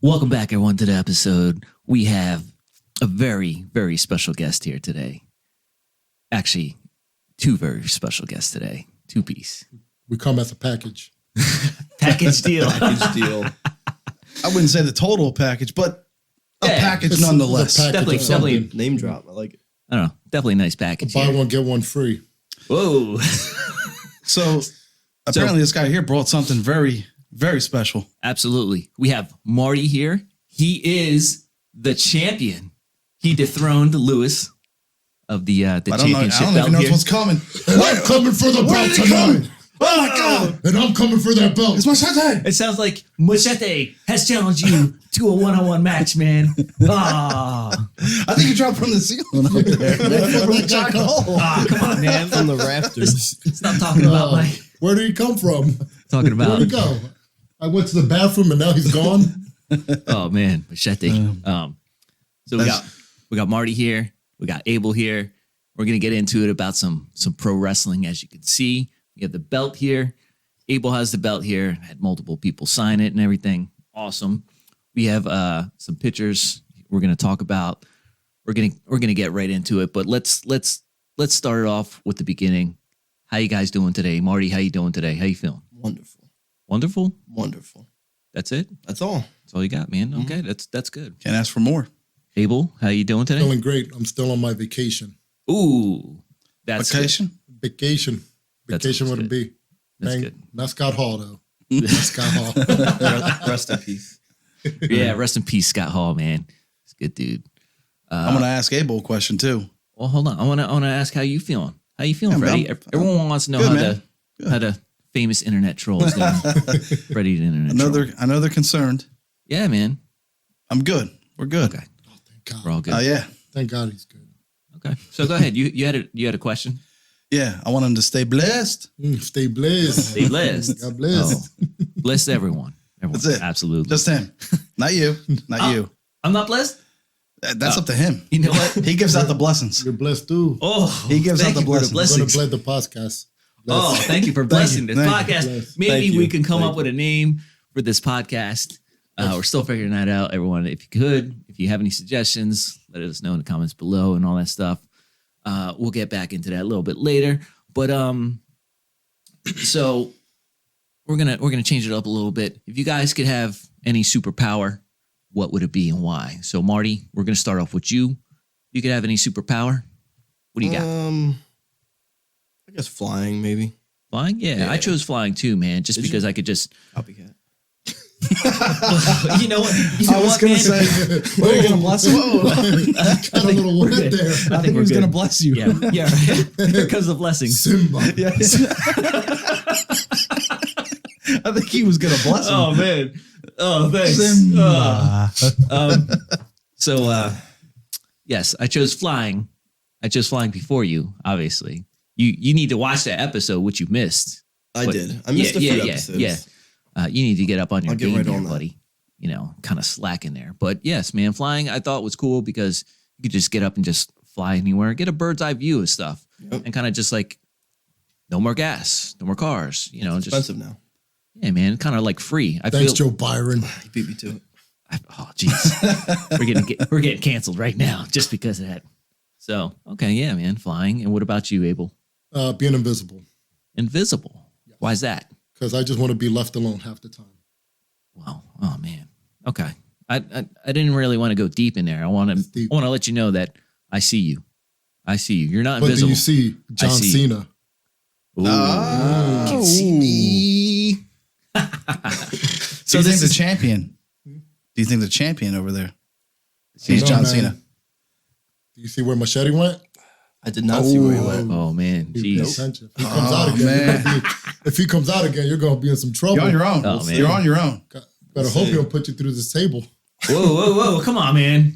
Welcome back, everyone, to the episode. We have a very, very special guest here today. Actually, two very special guests today. Two-piece. We come as a package. Package deal. Package deal. I wouldn't say the total package, but a package nonetheless. Definitely. Name drop. I like it. I don't know. Definitely a nice package. Buy one, get one free. Whoa. So apparently this guy here brought something very, very special. Absolutely. We have Marty here. He is the champion. He dethroned Lewis of the championship I don't belt even know here. what's coming. And I'm coming for the belt tonight. Oh my God. And I'm coming for that belt. It's Machete. It sounds like Machete has challenged you to a one-on-one match, man. Ah, I think you dropped from the ceiling up there. From the giant hole. come on, man. From the rafters. Stop talking about my Where did he come from? talking Where'd about. he go? I went to the bathroom and now he's gone. Oh man, Machete. So we got Marty here. We got Able here. We're gonna get into it about some pro wrestling, as you can see. We have the belt here. Able has the belt here. Had multiple people sign it and everything. Awesome. We have some pictures we're gonna talk about. We're gonna get right into it. But let's start it off with the beginning. How you guys doing today, Marty? How you doing today? How you feeling? Wonderful. Wonderful. Wonderful. That's it. That's all. That's all you got, man. Okay, that's good. Can't ask for more. Able, how you doing today? Feeling great. I'm still on my vacation. Ooh, that's Vacation? Vacation. That's Vacation good. would it be? That's Bang. good. Not Scott Hall, though. Not Scott Hall. Rest in peace. Yeah, rest in peace, Scott Hall, man. He's a good dude. I'm going to ask Abel a question too. Well, hold on. I want to ask how you feeling. How you feeling, Yeah, Freddie? Everyone wants to know good, how the famous internet trolls doing. Freddie, the internet troll. I know they're concerned. Yeah, man. I'm good. We're good. Okay, Thank God. we're all good. Oh, yeah. Thank God he's good. Okay, so go ahead. You had a question. Yeah. I want him to stay blessed. Stay blessed. Stay blessed. God bless. Oh, bless everyone. That's it. Absolutely. Just him. Not you. Not you. I'm not blessed. That's up to him. You know what? He gives out the blessings. You're blessed, too. Oh, He gives thank out the you for blessings. I'm going to blessings. play the podcast. Oh, Bless. thank you for blessing this Thank you. podcast. Bless. Maybe Thank we you. can come Thank up with a name for this podcast. We're still figuring that out, everyone. If you have any suggestions, let us know in the comments below and all that stuff. We'll get back into that a little bit later. But so we're gonna change it up a little bit. If you guys could have any superpower, what would it be and why? So Marty, we're gonna start off with you. You could have any superpower. What do you got? I guess flying, maybe. Flying? Yeah, I chose flying too, man. Just Did because you? I could just. Copycat. You know what? I was going to say, what are you going to bless him? Got a little we're wet good. there. I think he was going to bless you. Yeah, yeah. Here comes the blessings. Simba. Yes. I think he was going to bless him. Oh man. Oh, thanks. Simba. Yes, I chose flying. I chose flying before you. Obviously, you need to watch that episode, which you missed. I But- did. I missed a few episodes. Yeah. You need to get up on your I'll get game right there, on that. buddy. You know, kind of slacking there. But yes, man, flying I thought was cool because you could just get up and just fly anywhere, get a bird's eye view of stuff, Yep. and kind of just like no more gas, no more cars. You know, just Expensive now. yeah, man, kind of like free. I Thanks, feel. Joe Byron. He beat me to it. Oh, jeez. we're getting canceled right now just because of that. So, okay, yeah, man, flying. And what about you, Abel? Being invisible. Invisible. Why is that? Because I just want to be left alone half the time. Wow. Oh man. Okay. I didn't really want to go deep in there. I want deep. to let you know that I see you. I see you. You're not But do invisible. you see John see. Cena? Ooh. Oh. Can see me. So you think the champion? Do you think the champion over there? He's No, John man. Cena. Do you see where Machete went? I did not see where he went. Oh man. He paid Jeez. attention. If he comes out again, man. if he comes out again, you're going to be in some trouble. You're on your own. Oh, man. You're on your own. Better hope he don't put you through this table. Whoa. Come on, man.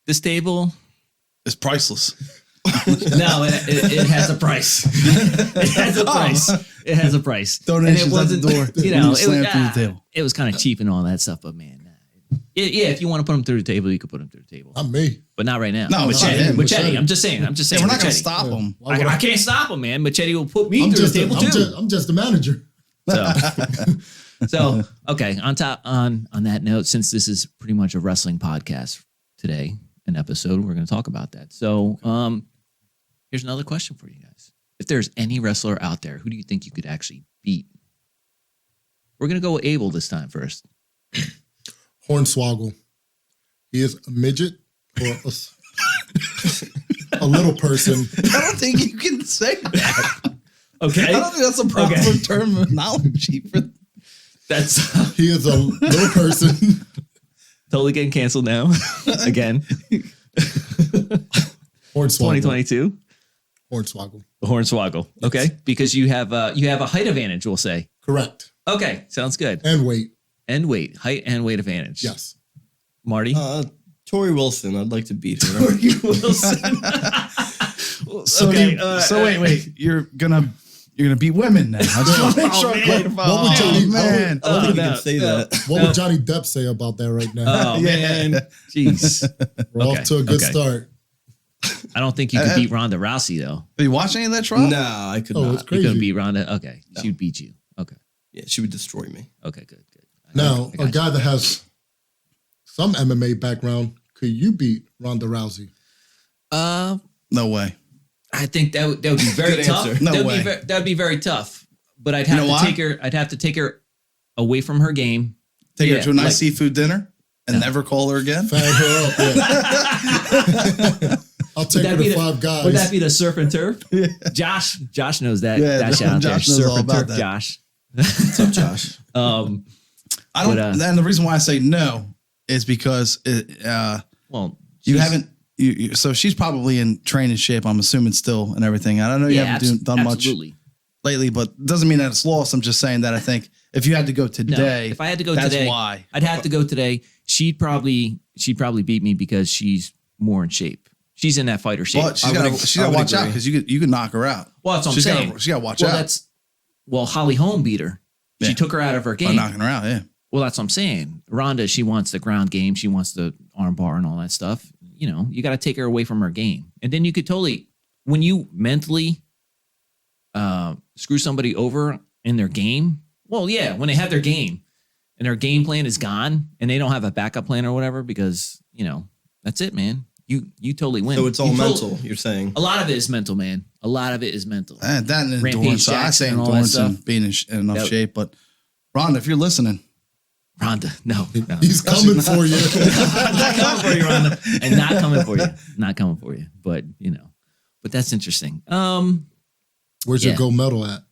This table. It's priceless. No, it has a price. It has a price. It has a price. Donations at the door. You know, Slam through the table. it was kind of cheap and all that stuff, but man, yeah, if you want to put them through the table, you could put them through the table, Not me. but not right now. No, it's not him. Machete. I'm just saying. Yeah, we're not going to Machete. stop him. Why would I can't stop him, man. Machete will put me I'm through just the table too. I'm just the manager. So, So, okay, on that note, since this is pretty much a wrestling podcast today, an episode, we're going to talk about that. So, here's another question for you guys. If there's any wrestler out there, who do you think you could actually beat? We're going to go with Able this time first. Hornswoggle. He is a midget or a little person. I don't think you can say that. Okay. I don't think that's a proper terminology for That's He is a little person. totally getting canceled now. Again. Hornswoggle. 2022. Hornswoggle. The Hornswoggle. Okay. Because you have a height advantage, we'll say. Correct. Okay. Sounds good. And weight. And weight. Height and weight advantage. Yes. Marty? Tori Wilson. I'd like to beat her. Tori Wilson. So, wait. You're gonna beat women now. I just want to make sure I clarify. What would Johnny? man. I don't think you no, can say that. What would Johnny Depp say about that right now? Oh, man. Jeez. We're off to a good start. I don't think you could beat Ronda Rousey, though. Have you watched any of that trial? No, I could Oh, not. it's You crazy. couldn't beat Ronda? Okay. No. She'd beat you. Okay. Yeah, she would destroy me. Okay, good. Now, I got a guy that has some MMA background, could you beat Ronda Rousey? No way. I think that would be very Good tough. answer. No that way. That would be very tough. But I'd You have know to why? take her. I'd have to take her away from her game. Take Yeah, her to a nice like- seafood dinner and never call her again. Fan her up. Yeah. I'll take her to Five Guys. Would that be the surf and turf? Josh knows that. Yeah, that shout out there. Josh knows Surf all and about turf, that. Josh. What's up, Josh? I don't. But, and the reason why I say no is because Well, you she's- haven't. So she's probably in training shape. I'm assuming still and everything. I don't know you Yeah, haven't done much absolutely. lately, but doesn't mean that it's lost. I'm just saying that I think if you had to go No, today, if I had to go that's today, why. I'd have to go today. She'd probably beat me because she's more in shape. She's in that fighter shape. But she's got to watch out because you could knock her out. Well, that's what I'm She's saying. She got to watch well, out. Holly Holm beat her. She Yeah. took her out of her By game. knocking her out. Yeah. Well, that's what I'm saying. Ronda, she wants the ground game. She wants the arm bar and all that stuff. You know, you got to take her away from her game. And then you could totally, when you mentally screw somebody over in their game, well, yeah, when they have their game and their game plan is gone and they don't have a backup plan or whatever, because, you know, that's it, man. You totally win. So it's all You mental, you're saying? A lot of it is mental, man. A lot of it is mental. And that and Rampage endurance. So I Jackson say and all that endurance and stuff. being in enough That- shape. But Ronda, if you're listening, Ronda, no. He's coming for you. Not coming for you, Ronda. And not coming for you. Not coming for you. But, you know, but that's interesting. Where's Yeah. your gold medal at?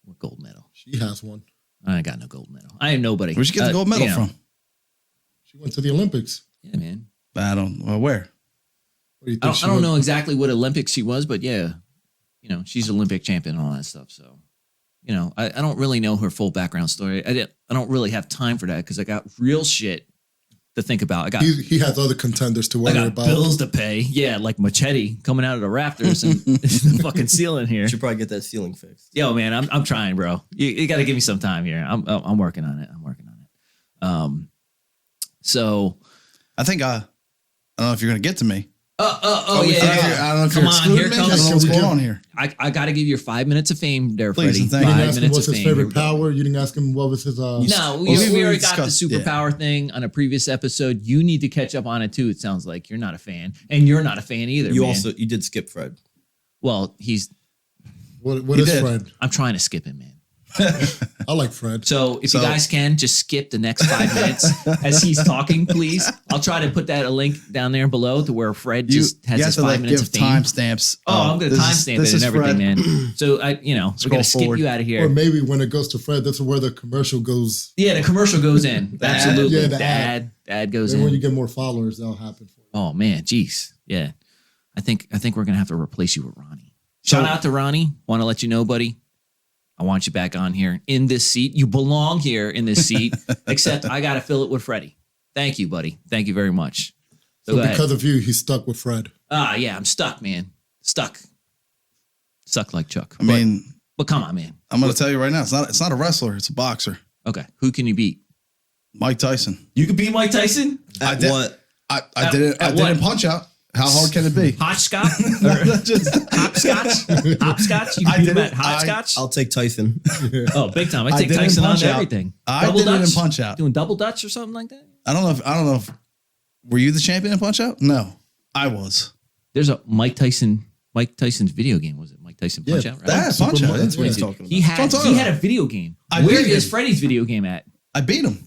What gold medal? She has one. I ain't got no gold medal. I am nobody. where'd you get the gold medal you know. from? She went to the Olympics. Yeah, man. I don't. Well, where? What do you I think she don't went? know exactly what Olympics she was, but yeah, you know, she's Olympic champion and all that stuff. So, you know, I don't really know her full background story. I don't really have time for that because I got real shit to think about. I got He has other contenders to I worry got about. bills to pay. Yeah, like Machete coming out of the rafters and the fucking ceiling here. You should probably get that ceiling fixed. Yo, man, I'm trying, bro. You got to give me some time here. I'm working on it. So I think I don't know if you're gonna get to me. Oh yeah. I don't know if Come you're on, excluding here me. comes- I don't know what's going on here. I got to give you 5 minutes of fame there, Please, Freddie. and thank You you. didn't 5 ask him minutes what's of his fame. favorite power. You didn't ask him what was his. No, Oh, we we already got the discussed- superpower thing on a previous episode. You need to catch up on it too. It sounds like you're not a fan, and you're not a fan either. You man. you did skip Fred. Well, What He is did. Fred? I'm trying to skip him, man. I like Fred. So if you So- guys can just skip the next 5 minutes as he's talking, please. I'll try to put that a link down there below to where Fred just has you have his to 5 like minutes give of fame. timestamps. Oh, I'm going to timestamp it and everything, man. So we're going Scroll to skip forward. you out of Or here. maybe when it goes to Fred, that's where the commercial goes. Yeah, the commercial goes in. ad. Absolutely. Yeah, the The ad goes Then when you in. get more followers, that'll happen for you. Oh man, geez. Yeah. I think we're going to have to replace you with Ronnie. Shout out to Ronnie. Want to let you know, buddy. I want you back on here in this seat. You belong here in this seat, except I got to fill it with Freddie. Thank you, buddy. Thank you very much. So go ahead. because of you, he's stuck with Fred. Yeah, I'm stuck, man. Stuck like Chuck. I mean, but come on, man. I'm going to tell you right now, it's not a wrestler, it's a boxer. Okay, who can you beat? Mike Tyson. You can beat Mike Tyson? At did- what? I At didn't what? punch out. How hard can it be? Hopscotch? Hopscotch? Hopscotch? You can beat him at hopscotch? I'll take Tyson. Oh, big time. I take did it in Tyson on Punch-Out. everything. I Double did it in Dutch? Punch-Out. Doing double Dutch or something like that? I don't know if were you the champion in Punch-Out? No, I was. There's a Mike Tyson's video game. Was it Mike Tyson Punch-Out? Right? That's Punch-Out. That's what he's Yeah. talking about. He had a video game. Where is Freddy's video game at? I beat him.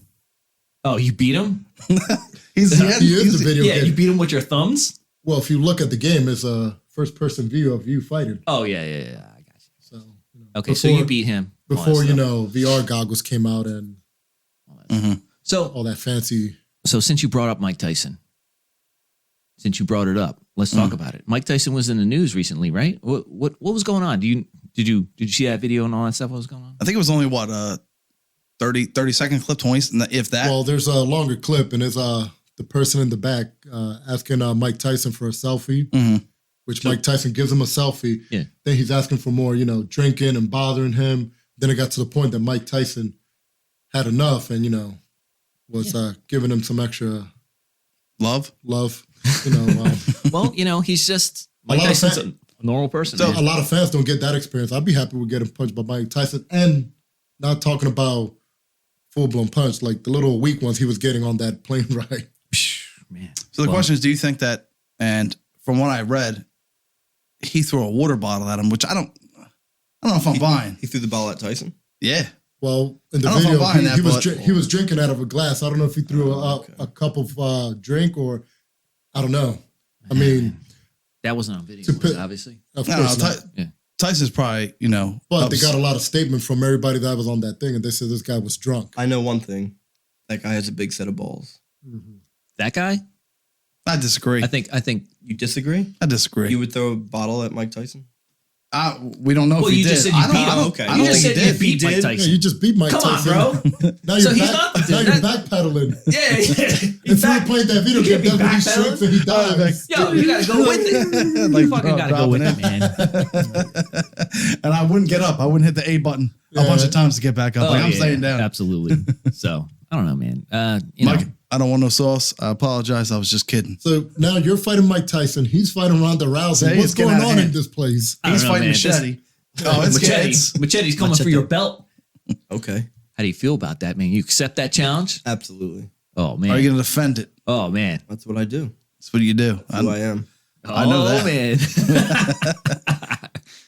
Oh, you beat him? He is the video Yeah, game. you beat him with your thumbs? Well, if you look at the game, it's a first-person view of you fighting. Oh, yeah. I got you. So, Okay, so you beat him. before VR goggles came out and So all that fancy. So since you brought up Mike Tyson, since you brought it up, let's talk about it. Mike Tyson was in the news recently, right? What was going on? Did you see that video and all that stuff? What was going on? I think it was only 30-second clip, 20, if that. Well, there's a longer clip, and it's the person in the back asking Mike Tyson for a selfie, which Mike Tyson gives him a selfie. Yeah. Then he's asking for more, drinking and bothering him. Then it got to the point that Mike Tyson had enough and, was giving him some extra love. Well, he's just Mike Tyson's a normal person. So man. a lot of fans don't get that experience. I'd be happy with getting punched by Mike Tyson, and not talking about full-blown punch, like the little weak ones he was getting on that plane ride. Man. So the question is, do you think that, and from what I read, he threw a water bottle at him, which I don't know if I'm buying. He threw the ball at Tyson? Yeah. Well, in the I don't know if I'm buying video, that, he was drinking out of a glass. I don't know if he threw a cup of drink or I don't know. I mean, That wasn't on video, was it, obviously. of No, course not. Yeah. Tyson's probably, But they got a lot of statements from everybody that was on that thing, and they said this guy was drunk. I know one thing. That guy has a big set of balls. That guy? I disagree. I think You disagree? I disagree. You would throw a bottle at Mike Tyson? We don't know Well, if he you did. just said you I don't- beat I him. don't- Okay. I you don't just think said he you did. beat Mike Yeah, Tyson. you just beat Mike Come on, Tyson. bro. Now So you're he's not the dude. now you're That- backpedaling. Yeah. If you played that video You game, can't be that's when he backpedaling. shoots and he dies. Yo, you gotta go with it. Like, You fucking bro, gotta go with it, man. And I wouldn't get up. I wouldn't hit the A button a bunch of times to get back up. Oh, I'm yeah, staying down. Absolutely. So I don't know, man. Mike, I don't want no sauce. I apologize. I was just kidding. So now you're fighting Mike Tyson. He's fighting Ronda Rousey. Say What's it's getting going out of on hand. in this place? I don't He's know, fighting man. Machete. Oh, it's Machete's coming for your belt. Okay. How do you feel about that, man? You accept that challenge? Absolutely. Oh man. Are you going to defend it? Oh man. That's what I do. That's what you do. That's who I am. I know that. Man.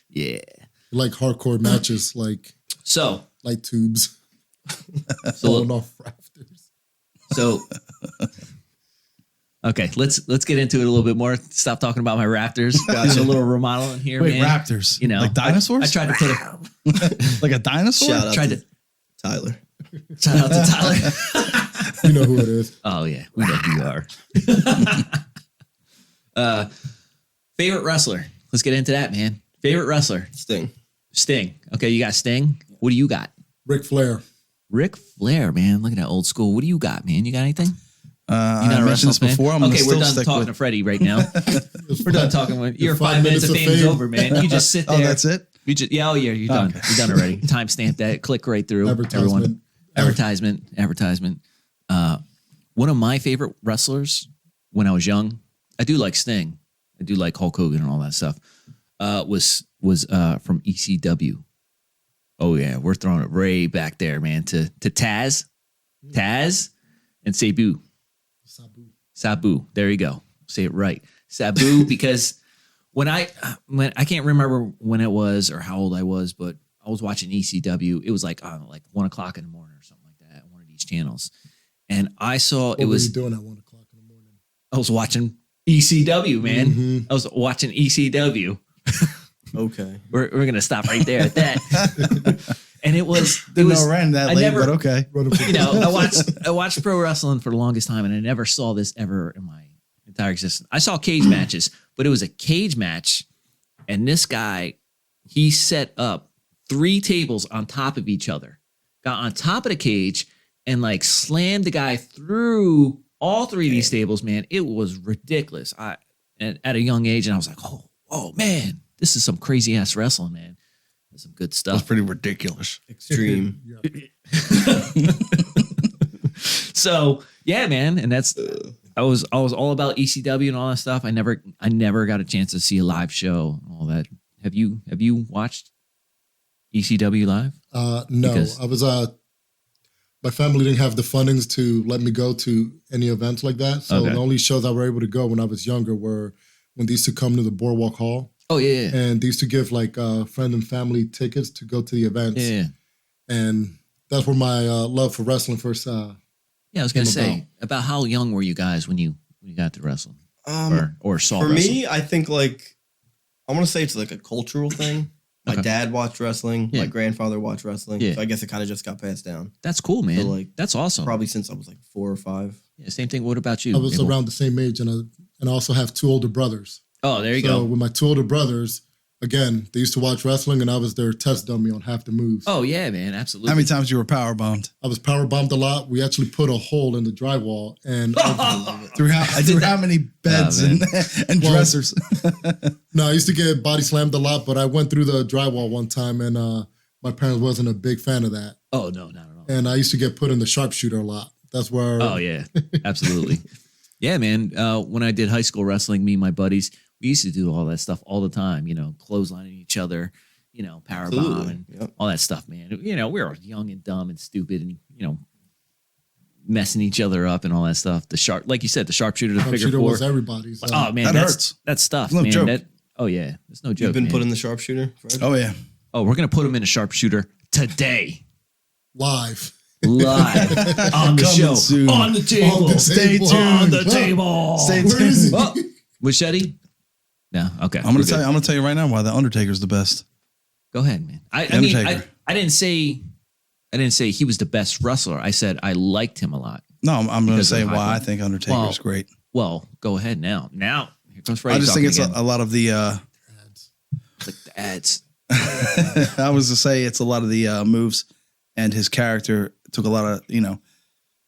Yeah. Like hardcore matches, like So light tubes falling off rafters. Okay, let's get into it a little bit more. Stop talking about my Raptors. Got a little remodeling here, Wait, man. raptors? Like dinosaurs? I tried to put a like a dinosaur? Shout out tried to to Tyler. shout out to Tyler. You know who it is. Oh yeah, we know who you are. Favorite wrestler? Let's get into that, man. Favorite wrestler? Sting. Sting. Okay, you got Sting. What do you got? Ric Flair. Ric Flair, man. Look at that old school. What do you got, man? You got anything? I mentioned this before. I'm okay, we're still done stick talking with. to Freddie right now. We're done talking with your 5 minutes of fame is over, man. You just sit there. Oh, that's it? You just you're done. Okay. You're done already. Timestamp that. Click right through. Advertisement. Everyone. Advertisement. One of my favorite wrestlers when I was young, I do like Sting. I do like Hulk Hogan and all that stuff. Was from ECW. Oh yeah, we're throwing it way back there, man. To Taz and Sabu. Sabu. There you go. Say it right. Sabu, because when I can't remember when it was or how old I was, but I was watching ECW. It was like 1 o'clock in the morning or something like that on one of these channels. And I saw What it were was you doing at 1 o'clock in the morning? I was watching ECW, man. Mm-hmm. I was watching ECW. Okay. We're gonna stop right there at that. And it was Didn't know ran that I late, never- but okay. you know, I watched pro wrestling for the longest time, and I never saw this ever in my entire existence. I saw cage matches, but it was a cage match, and this guy, he set up 3 tables on top of each other, got on top of the cage, and like slammed the guy through all 3 of these tables. Man, it was ridiculous. And at a young age, and I was like, oh man, this is some crazy ass wrestling, man. That's some good That's stuff. pretty ridiculous. Extreme. Yeah. So yeah, man, and that's I was all about ECW and all that stuff. I never got a chance to see a live show and all that. Have you watched ECW live? No, Because- I was my family didn't have the fundings to let me go to any events like that. So Okay. the only shows I were able to go when I was younger were when they used to come to the Boardwalk Hall, Oh yeah, and they used to give like friend and family tickets to go to the events. yeah. And that's where my love for wrestling first. Yeah, I was gonna Came say about how young were you guys when you got to wrestling or saw For wrestling? me, I think like I want to say it's like a cultural thing. My Okay. dad watched wrestling. Yeah. My grandfather watched wrestling. Yeah. So I guess it kind of just got passed down. That's cool, man. So, like, That's awesome. Probably since I was like 4 or 5. Yeah, same thing. What about you? I was Abel? around the same age, and I also have 2 older brothers. Oh, there you So go. with my 2 older brothers, again, they used to watch wrestling, and I was their test dummy on half the moves. Oh yeah, man. Absolutely. How many times you were power bombed? I was power bombed a lot. We actually put a hole in the drywall, and Through how many beds Oh, man. and Well, dressers? no, I used to get body slammed a lot. But I went through the drywall one time, and my parents wasn't a big fan of that. Oh no, not at all. And I used to get put in the sharpshooter a lot. That's where. Oh yeah, absolutely. Yeah, man. When I did high school wrestling, me and my buddies, we used to do all that stuff all the time. You know, clotheslining each other. You know, power bomb Absolutely. and Yep. all that stuff, man. You know, we were young and dumb and stupid, and messing each other up and all that stuff. The sharp, like you said, the sharpshooter, the figure Sharpshooter four. was everybody's. Oh man, That that's hurts. That's stuff, It's no man. joke. Oh yeah, it's no joke. You've been man. put in the sharpshooter, Fred? Oh yeah. Oh, we're gonna put him in a sharpshooter today, live. live on the Coming show, soon. on the table. On the Stay table. On the Huh. table. Stay Where tuned. is he? Oh, machete? No, okay. I'm gonna tell you right now why the Undertaker's the best. Go ahead, man. I mean, Undertaker. I didn't say he was the best wrestler. I said I liked him a lot. No, I'm gonna Because of say the high why I point. think Undertaker's Well, great. Well, go ahead now. Now here comes Freddie. I just think it's talking a lot of the. like the ads. I was to say it's a lot of the moves, and his character took a lot of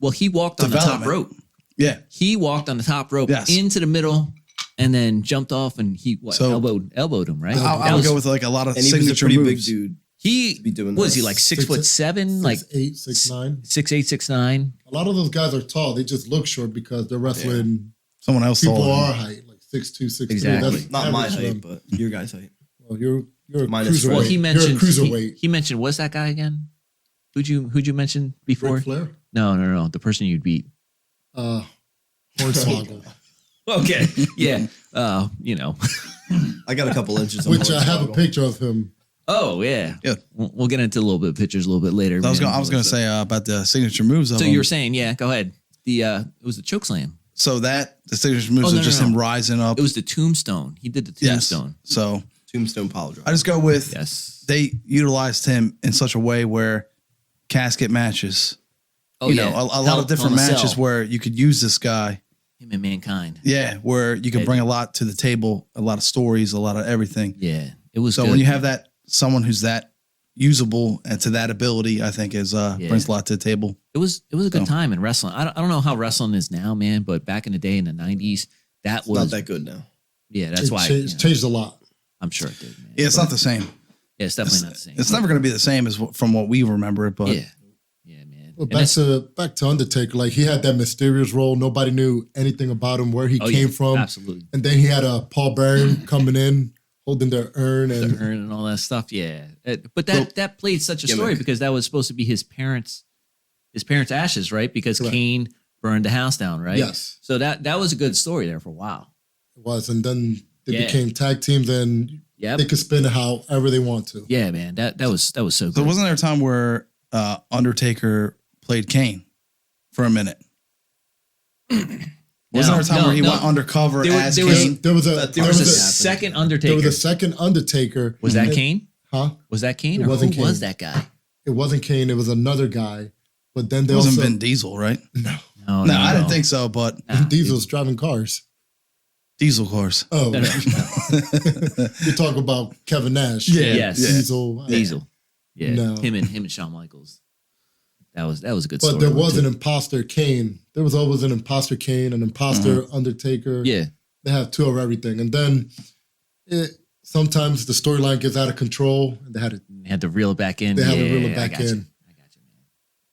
Well, he walked on the top Development. rope. Yeah. He walked on the top rope Yes. into the middle, and then jumped off, and he So- elbowed him, right? I That would was- go with like a lot of And he was a signature pretty moves. big dude. he to be doing was that. he like 6 Six- foot seven, like 6'8", 6'9". 6'8", 6'9". A lot of those guys are tall. They just look short because they're wrestling Someone else people taller. our height, like 6'2", 6'3". Exactly. That's Not my average for height, them. but your guys' height. Well, you're a Minus cruiserweight. Well, he mentioned you're a cruiserweight. he mentioned what's that guy again? Who'd you mention before? Ric Flair? No. The person you'd beat. Hornswoggle. Okay. Yeah. I got a couple inches on Which I have a Hornswoggle. picture of him. Oh yeah. Yeah. We'll get into a little bit of pictures a little bit later. I was man. going to say about the signature moves. Of So him. you were saying, yeah, go ahead. It was the choke slam. So that the signature moves Oh, no, are just no. him rising up. It was the tombstone. He did the Yes. tombstone. So Tombstone pile driver. I just go with Yes. they utilized him in such a way where casket matches. Oh a yeah. lot of different matches where you could use this guy. him and Mankind. Yeah, where you can Yeah. bring a lot to the table, a lot of stories, a lot of everything. Yeah. It was So good. when you have that someone who's that usable and to that ability, I think is brings a lot to the table. It was a good So- time in wrestling. I don't know how wrestling is now, man, but back in the day in the 90s, that It's was not that good now. yeah, that's why It's changed a lot. I'm sure it did, man. Yeah, it's not the same. Yeah, it's definitely not the same. It's never going to be the same as from what we remember it, but Yeah, man. Well, And back to Undertaker, like he had that mysterious role. Nobody knew anything about him, where he oh, came yeah, from. absolutely. And then he had a Paul Bearing coming in, holding their urn. The And urn and all that stuff. Yeah, but that played such a story Gimmick. because that was supposed to be his parents' ashes, right? Because Correct. Kane burned the house down, right? Yes. So that was a good story there for a while. it was. And then they Yeah. became tag teams, and Yep. they could spin it however they want to. Yeah, man. That was so so good. wasn't there a time where Undertaker played Kane for a minute? Wasn't there a time where he went undercover There was- as there was- Kane? There was a there was a happened. second there Undertaker. was a second Undertaker. Was that And- Kane? Huh? Was that Kane? It Or wasn't who was Kane. that guy? It wasn't Kane. It was another guy. But then It they wasn't also Vin Diesel, right? no. No, I didn't think so, but Nah, Diesel's driving cars. Diesel cars. Oh, No, no. you're talking about Kevin Nash. Yeah, Yes. yeah. Diesel. Diesel. Yeah, No. him and Shawn Michaels. That was a good story. But there was an imposter Kane. There was always an imposter Kane, an imposter Undertaker. Yeah, They have two of everything. And then sometimes the storyline gets out of control, and they had to they had to reel it back in. They had to Yeah, reel it I back got you. in. I got you, man.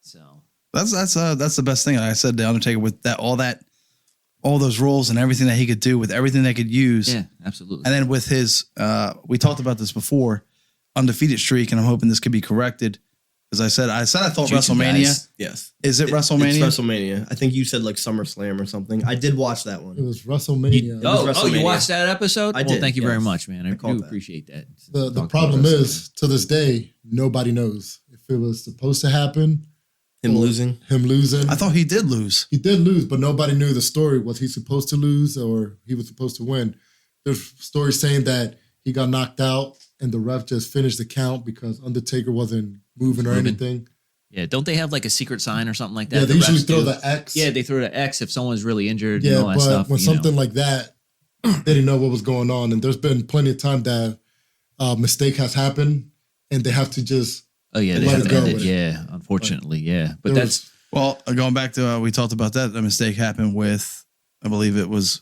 So That's the best thing. I said the Undertaker with that all all those roles and everything that he could do with everything they could use. Yeah, absolutely. And then with his, we talked about this before, undefeated streak, and I'm hoping this could be corrected. Because I thought WrestleMania. Guys. Yes. Is it WrestleMania? It's WrestleMania. I think you said like SummerSlam or something. I did watch that one. It was WrestleMania. You watched that episode? I did. Well, thank you very Yes. much, man. I do called that. appreciate that. The problem is, to this day, nobody knows if it was supposed to happen. Him losing. I thought he did lose. He did lose, but nobody knew the story. Was he supposed to lose or he was supposed to win? There's stories saying that he got knocked out and the ref just finished the count because Undertaker wasn't moving or anything. Yeah, don't they have like a secret sign or something like that? Yeah, they usually throw the X. Yeah, they throw the X if someone's really injured Yeah, and all that but stuff. when something like that, they didn't know what was going on. And there's been plenty of time that mistake has happened and they have to just they let have it to go end it. with it. Yeah, unfortunately, yeah. But There that's Well, going back to, we talked about that. The mistake happened with, I believe it was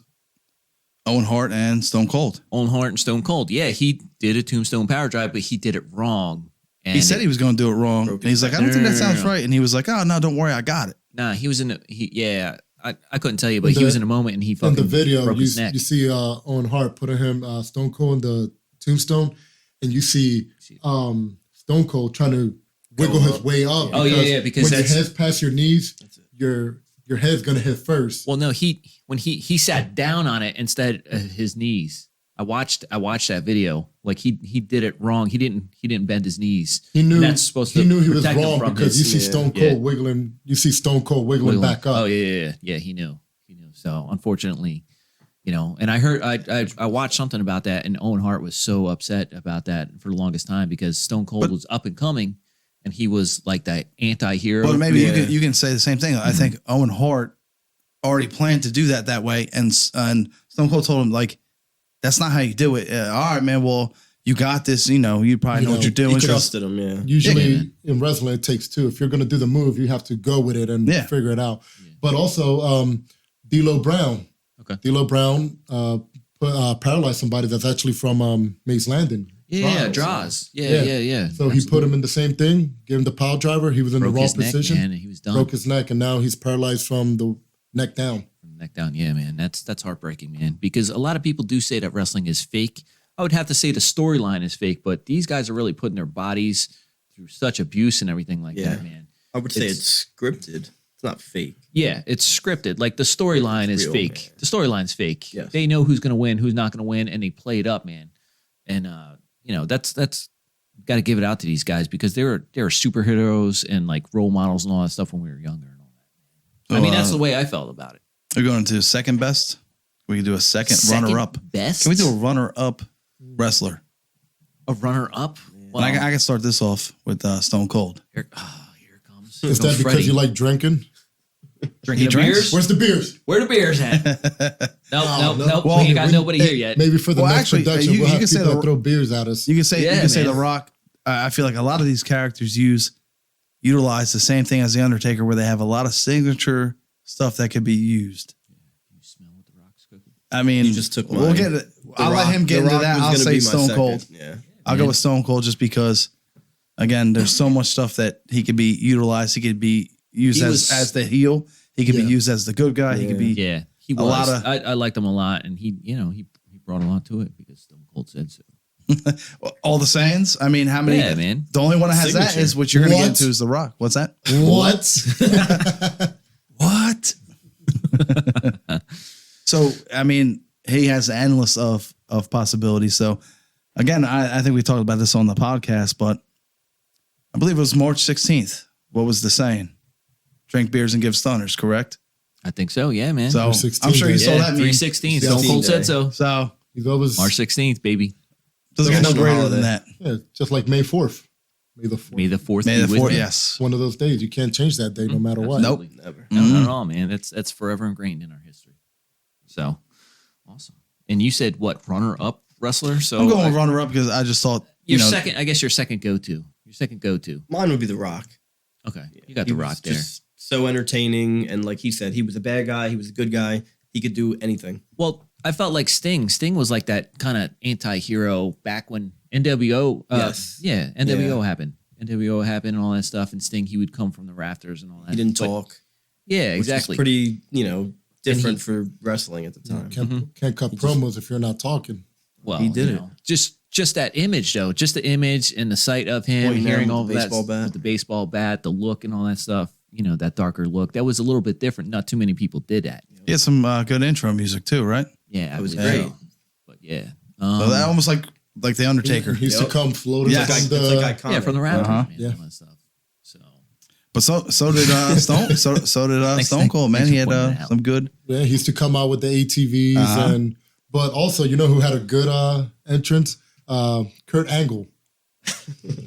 Owen Hart and Stone Cold. Owen Hart and Stone Cold. Yeah, he did a tombstone power drive, but he did it wrong. And He said he was going to do it wrong. And he's like, I don't think that sounds No. right. And he was like, oh, no, don't worry. I got it. Nah, he was in the, I couldn't tell you, but he was in a moment and he in fucking the video, broke you his neck. see Owen Hart putting him Stone Cold in the tombstone, and you see Stone Cold trying to wiggle his way up. Oh, yeah, because when your that's- head's past your knees, your head's gonna hit first. Well, no, when he sat down on it instead of his knees. I watched that video. Like he did it wrong. He didn't bend his knees. He knew And that's supposed to he knew he was protect him wrong from because you his- see Stone Cold wiggling. You see Stone Cold wiggling back up. Oh yeah. He knew. So unfortunately, and I heard I watched something about that, and Owen Hart was so upset about that for the longest time because Stone Cold was up and coming, and he was like that anti-hero. But maybe you can say the same thing. I think Owen Hart already planned to do that way, and Stone Cold told him like, "That's not how you do it." All right, man. Well, you got this. You probably know what you're doing. He trusted him, yeah. Usually in wrestling, it takes two. If you're gonna do the move, you have to go with it and figure it out. But also, D'Lo Brown. Okay. D'Lo Brown paralyzed somebody that's actually from Mace Landing. Draws. Yeah. So he put him in the same thing, gave him the pile driver. He was in Broke the wrong his neck, position. man, and he was done. Broke his neck, and now he's paralyzed from the neck down. Neck down. Yeah, man. That's heartbreaking, man. Because a lot of people do say that wrestling is fake. I would have to say the storyline is fake, but these guys are really putting their bodies through such abuse and everything like that, man. I would say it's scripted. It's not fake. Yeah, it's scripted. Like the storyline is real, fake. man. The storyline's fake. Yes. They know who's going to win, who's not going to win, and they play it up, man. And that's got to give it out to these guys because they were superheroes and like role models and all that stuff when we were younger and all that. So, I mean, that's the way I felt about it. We're going to second best. We can do a second runner-up. Best? Can we do a runner-up wrestler? A runner-up? And I can start this off with Stone Cold. Here it comes. Is that because Freddie. you like drinking? Drinking He drinks? beers? Where's the beers? Where the beers at? Nope. Well, we ain't got nobody here yet. Maybe for the Well, next actually, production, you we'll have can say people the- that throw beers at us. You can say Yeah, The man. Rock. I feel like a lot of these characters utilize the same thing as the Undertaker, where they have a lot of signature stuff that could be used. You smell what the Rock's cooking? I mean, You just took we'll mine. get it. I'll The let Rock- him get The into Rock that. was I'll gonna say be my Stone second. Cold. Yeah. I'll go with Stone Cold just because, again, there's so much stuff that he could be utilized. He could be used He as was- the heel. He could be used as the good guy. He could be Yeah, he A was. lot of- I liked him a lot, and he brought a lot to it because Stone Cold said so. all the sayings. I mean, how many? Yeah, man. The only one that has that Signature. is what you're going to get What? into is The Rock. What's that? What? What? So, I mean, he has endless of possibilities. So, again, I think we talked about this on the podcast, but I believe it was March 16th. What was the saying? Drink beers and give stunners, correct? I think so. Yeah, man. So, March 16th, I'm sure you yeah. saw that meme. 316. Stone Cold said so. So, He's always March 16th, baby. doesn't get no National greater holiday. than that. yeah, just like May 4th. May the 4th. May the 4th May be the with 4th, you. yes. One of those days. You can't change that day no matter what. Nope. Never. No, not at all, man. That's forever ingrained in our history. So awesome. And you said what? Runner-up wrestler? So I'm going runner-up because I just thought, your second. I guess your second go-to. Your second go-to. Mine would be The Rock. Okay, you got He the was Rock there. just so entertaining, and like he said, he was a bad guy. He was a good guy. He could do anything. Well, I felt like Sting. Sting was like that kind of anti-hero back when NWO. Yes. Yeah, NWO happened. NWO happened and all that stuff. And Sting, he would come from the rafters and all that. He didn't But- talk. Yeah, Which is exactly. pretty, different for wrestling at the time. Can't cut promos if you're not talking. Well, He did you it. know, just that image though, just the image and the sight of him, Pointing hearing down all with of the that baseball bat. with the baseball bat, the look and all that stuff. You know, that darker look. That was a little bit different. Not too many people did that. He had some good intro music too, right? Yeah, It was believe great. so. But yeah, So that almost like the Undertaker. He used to come floating Yes. from It's the. like iconic. yeah, from the Raptors, Uh-huh. man, Yeah. all that stuff. So But so did Stone. So did Thanks, Stone Cold. Man, thanks he for had pointing that out. some good. Yeah, he used to come out with the ATVs Uh-huh. but also, you know who had a good entrance? Kurt Angle.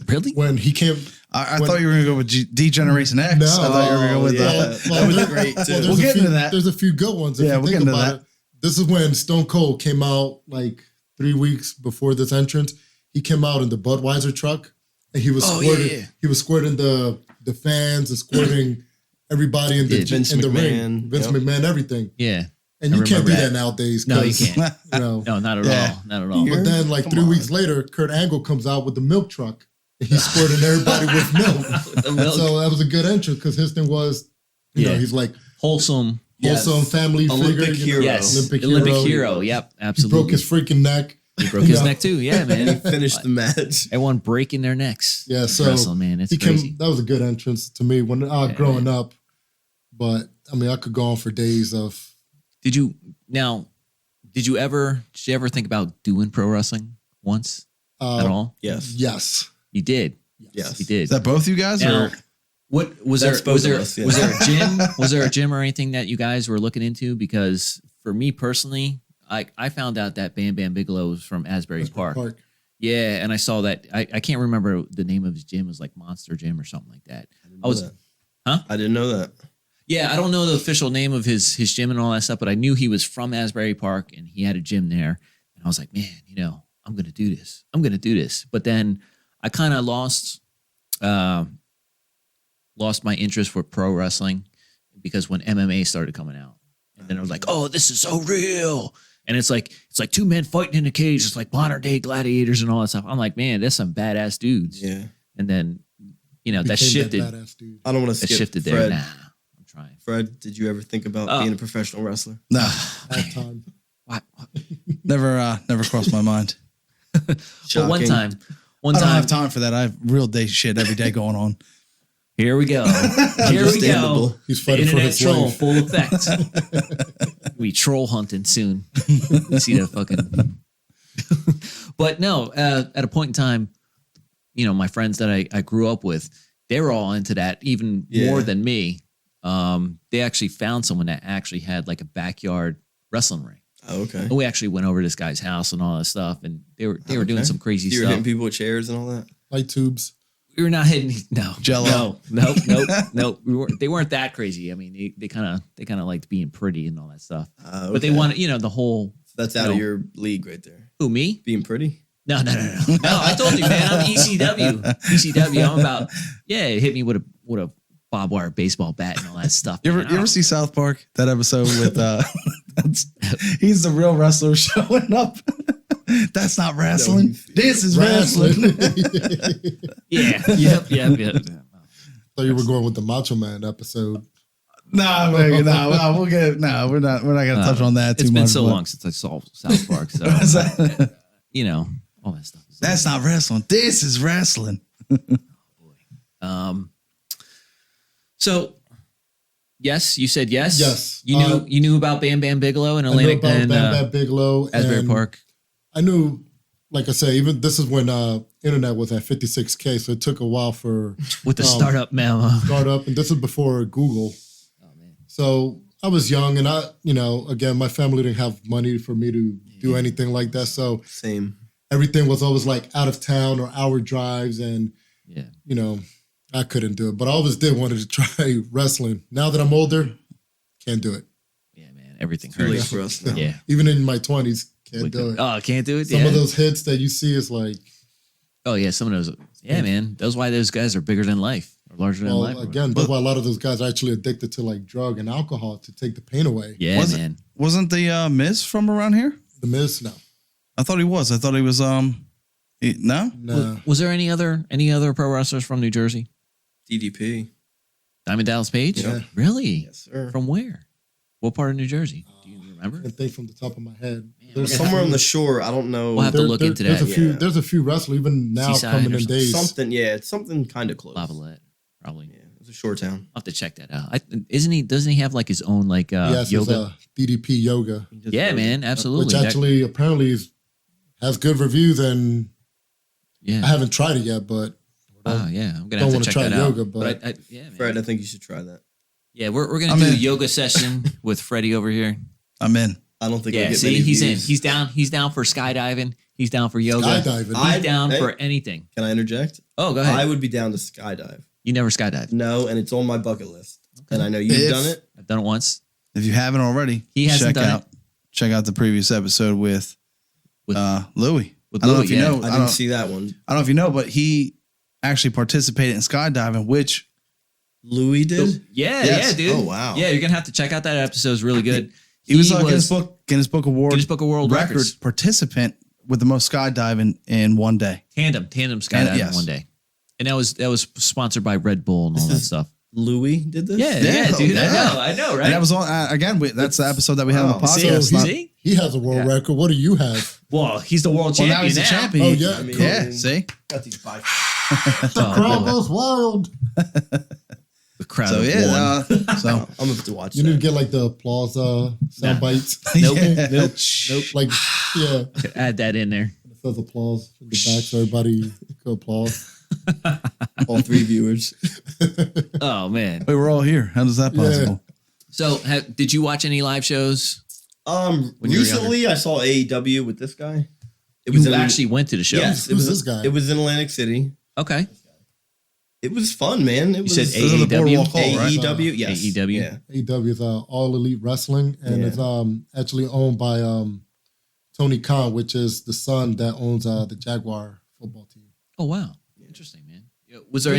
really, When he came. I thought you were gonna go with D Generation X. No. I thought you were gonna go with yeah. That was great, too. there's We'll a get few, into that. There's a few good ones. If Yeah, you we'll think get into about that. it. This is when Stone Cold came out like 3 weeks before this entrance. He came out in the Budweiser truck and he was squirting. He was squirting the fans and squirting everybody in the Vince in the ring. McMahon. Vince Yep. McMahon, everything. yeah. And I you can't remember do that. that nowadays. No, you 'cause, can't. You know. No, not at Yeah. all. Not at all. But then, like Come 3 on. weeks later, Kurt Angle comes out with the milk truck. And he's squirting everybody with milk. The milk. So that was a good entrance because his thing was, you know, Yeah. he's like Wholesome. Yes. wholesome family Olympic figure. hero. Yes, Olympic Olympic hero. hero. Yep, He absolutely. broke his freaking neck. He broke his Yeah. neck too. Yeah, man. Finished the match. Everyone breaking their necks. Yeah, so wrestling, man. It's He crazy. came. That was a good entrance to me when growing up. But I mean, I could go on for days of. Did you ever think about doing pro wrestling once at all? Yes. Yes. You did. Yes. You did. Is that both you guys? Now, Or what was That's there? Was both of there? us, yeah. Was there a gym? Was there a gym or anything that you guys were looking into? Because for me personally, I found out that Bam Bam Bigelow was from Asbury Park. Yeah, and I saw that. I can't remember the name of his gym. It was like Monster Gym or something like that. I didn't know that. Yeah, I don't know the official name of his gym and all that stuff, but I knew he was from Asbury Park and he had a gym there. And I was like, man, you know, I'm going to do this. I'm going to do this. But then I kind of lost my interest for pro wrestling because when MMA started coming out. And then I was like, oh, this is so real. And it's like two men fighting in a cage. It's like modern day gladiators and all that stuff. I'm like, man, there's some badass dudes. Yeah. And then, you know, that Became shifted. That badass dude. I don't want to That skip. shifted Fred, there. Nah, I'm trying. Fred, did you ever think about being a professional wrestler? no, That time. What? never crossed my mind. Well, one Shocking. time, I don't have time for that. I have real day shit every day going on. here we go. Here we go. Understandable. He's The fighting for internet his troll life. full effect. We troll hunting soon. You see that fucking. But no, at a point in time, you know, my friends that I grew up with, they were all into that even more than me. They actually found someone that actually had like a backyard wrestling ring. Oh, okay. And we actually went over to this guy's house and all that stuff, and they were doing some crazy You were stuff. hitting people with chairs and all that? Light tubes. We were not hitting Jell-O. No. They weren't that crazy. I mean, they kind of liked being pretty and all that stuff. Okay. But they wanted, you know, the whole. That's out of your league right there. Who, me? Being pretty? No. No, I told you, man. I'm ECW. I'm about. Yeah, it hit me with a barbed wire baseball bat and all that stuff. You man. ever see South Park? That episode with he's the real wrestler showing up. That's not wrestling. This is wrestling. Yeah. Yep. So you were going with the Macho Man episode. No, we'll get no. We're not gonna touch on that too It's much. been so but- long since I saw South Park, so you know all that stuff. That's not wrestling. This is wrestling. So, yes, you said yes. Yes. You knew about Bam Bam Bigelow and I knew Atlantic about and Bam Bam Bigelow. Asbury and Park. I knew, like I said, even this is when internet was at 56K, so it took a while for With the startup memo. startup, and this is before Google. Oh man. So I was young, and again, my family didn't have money for me to do anything like that. So Same. everything was always like out of town or hour drives, and Yeah. I couldn't do it. But I always did wanted to try wrestling. Now that I'm older, can't do it. Yeah, man. Everything Too late hurts. for us now. Yeah. Even in my 20s, can't do it. Oh, can't do it. Some yeah. of those hits that you see is like, Oh yeah, some of those. Yeah, man. That's why those guys are bigger than life or larger than well, life. again, that's why a lot of those guys are actually addicted to like drug and alcohol to take the pain away. Yeah, man. Wasn't the Miz from around here? The Miz, no. I thought he was. I thought he was. No. Nah. Was there any other pro wrestlers from New Jersey? DDP. Diamond Dallas Page? Yeah. Really? Yes, sir. From where? What part of New Jersey? Do you remember? I can't think from the top of my head. There's somewhere on the shore. I don't know. We'll have to look into that. There's a few wrestlers even now Seaside coming or in days. Something. Yeah, it's something kind of close. Lavalette, probably. Yeah, it's a shore town. I'll have to check that out. Isn't he? Doesn't he have like his own like Yes, yoga? DDP yoga, Yeah, man, absolutely. which actually apparently has good reviews, and yeah. I haven't tried it yet, but Oh yeah, I'm gonna don't have to wanna check try that yoga, out. but- yeah, man. Fred, I think you should try that. Yeah, we're gonna I'm do a in. yoga session with Freddie over here. I'm in. I don't think. Yeah, I'll get see, many he's in. views. He's down. He's down for skydiving. He's down for yoga. skydiving. He's down Hey. for anything. Can I interject? Oh, go ahead. I would be down to skydive. You never skydived. No, and it's on my bucket list. And I know you've If- done it. I've done it once If you haven't already, He hasn't done check out the previous episode with with Louis. with I don't know Louis, if you yeah. know. I didn't see that one. I don't know if you know, but he actually participated in skydiving, which Louis did. Yeah, Yes. yeah, dude. Oh, wow. Yeah, you're gonna have to check out that episode. It's really good. he was a Guinness Book Award Guinness Book of World record Records. participant with the most skydiving in one day. Tandem skydiving yes. one day, and that was sponsored by Red Bull and all that stuff. Louis did this. Yeah, Yeah, dude. yeah. I know, right? And that was on again. That's the episode that we had on the Wow. podcast. So See? he has a world record. What do you have? Well, he's the world Well, champion now he's the champion. Oh, yeah. I mean, Yeah. See. got these by. The crowd goes wild. The crowd. So of yeah. one. So I'm gonna have to watch. You need to that. get like the applause sound Nah. bites. Nope, Yeah. nope. Like, yeah, Add that in there. it says applause in the back so everybody can applaud. all three viewers. Oh man. we were all here. How is that possible? So, did you watch any live shows? When you were Recently I saw AEW with this guy. It You was in, actually went to the show. Yes, Who's this guy? It was in Atlantic City. Okay. It was fun, man. It You was said This is the AEW? Boardwalk Hall, right? AEW. Yes. AEW. Yeah. AEW is All Elite Wrestling, and Yeah. it's actually owned by Tony Khan, which is the son that owns the Jaguar football team. Oh wow. Interesting, man. Was there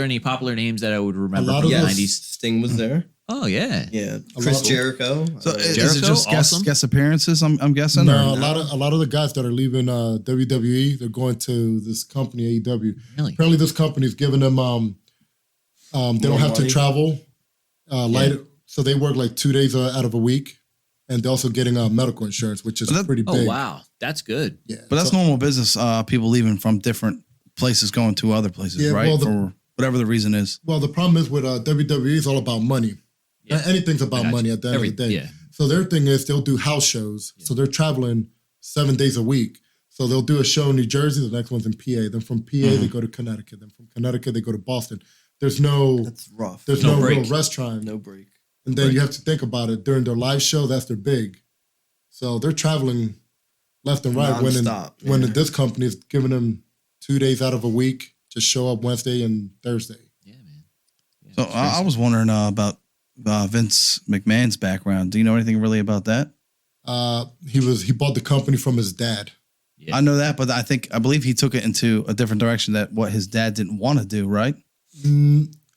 any popular names that I would remember lot from of the Yes. 90s? Sting was there. Oh yeah. Yeah. A Chris lot of- Jericho. So is it Jericho, just awesome. guest appearances? I'm guessing. No, or? a lot of the guys that are leaving WWE, they're going to this company AEW. Really? Apparently, this company's giving them they don't More have to money? travel, so they work like 2 days out of a week, and they're also getting medical insurance, which is But that- pretty Oh big. wow. That's good. Yeah, But that's so- normal business. People leaving from different places going to other places, Yeah, right? well, For whatever the reason is. Well, the problem is with WWE is all about money. Yeah. Anything's I about got money you. at the end of the day. Yeah. So their thing is they'll do house shows. So they're traveling 7 days a week. So they'll do a show in New Jersey. The next one's in PA. Then from PA they go to Connecticut. Then from Connecticut they go to Boston. There's no That's rough. there's No no break. real rest time. No break. And then you have to think about it. During their live show, that's their big. So they're traveling left and right. Non-stop, When yeah. this company is giving them 2 days out of a week to show up Wednesday and Thursday. Yeah, man. Yeah, So it's I crazy. was wondering about Vince McMahon's background. Do you know anything really about that? He bought the company from his dad. Yeah. I know that, but I believe he took it into a different direction that what his dad didn't want to do, right?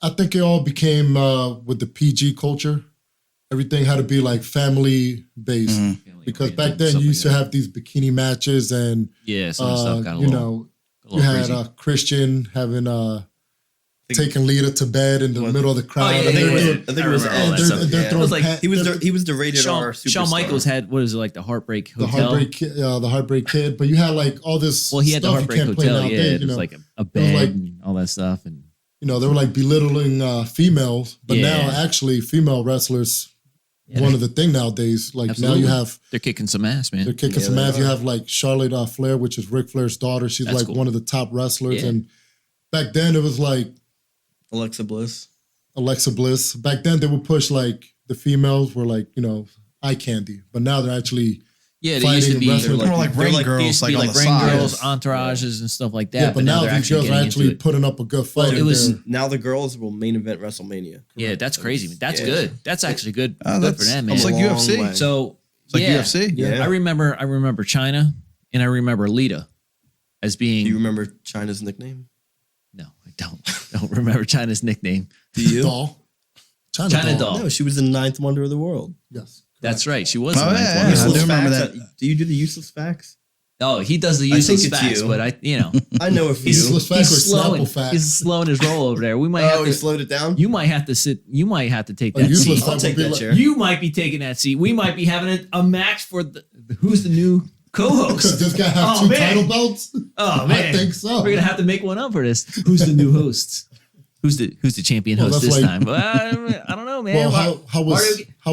I think it all became with the PG culture. Everything had to be like family based because back then you used to have these bikini matches and yeah, some of the stuff got a you little, know a you little had crazy. Christian having taking Lita to bed in the middle of the crowd. Oh, yeah, and yeah, they're yeah. doing- I think it was remember all that they're- stuff. they're Yeah. throwing It was like- pa- He was they're- he was the rated R Shawn superstar. Michaels had what is it like the Heartbreak the Hotel? Heartbreak Kid, but you had like all this. Well, he had the stuff Heartbreak you can't play Hotel. nowadays, Yeah, you it was know. like a bed like- and all that stuff, and They were like belittling females, but Yeah. now actually female wrestlers one of the thing nowadays. Like Absolutely. now you have they're kicking some ass, man. they're kicking Yeah, some they ass. You are. have like Charlotte Flair, which is Ric Flair's daughter. She's That's like cool. one of the top wrestlers. Yeah. And back then it was like Alexa Bliss. Alexa Bliss. Back then they would push like the females were like, eye candy. But now they're actually Yeah, they fighting used to be wrestling. More like they're ring like- they girls, used to like be on like the ring side. girls, entourages, and stuff like that. yeah, but now they're these girls are getting actually into it. putting up a good fight. it was- and Now the girls will main event WrestleMania. Yeah, that's crazy. That's Yeah. good. That's actually good. Oh, Good for that's them, man. almost like Long UFC. way. So It's like yeah, UFC. Yeah. I remember China, and I remember Lita as being. Do you remember China's nickname? No, I don't remember China's nickname. Do you? doll. China doll. No, she was the ninth wonder of the world. Yes. That's right. She was. Oh, the ninth yeah, one. yeah. I do remember facts. that. Do you do the useless facts? Oh, he does the I think useless it's facts, you. but I know a few. Useless fact or slowing. Snapple fact? He's slowing his roll over there. We might have he to. slowed it down. You might have to sit. You might have to take A that useless seat. fact I'll take would be that like- chair. You might be taking that seat. We might be having a match for who's the new Could co-host. this guy have Oh, two man. title belts? Oh man, I think so. We're gonna have to make one up for this. Who's the new host? Who's the champion Well, host that's this like- time? Well, I don't know, man. Well, how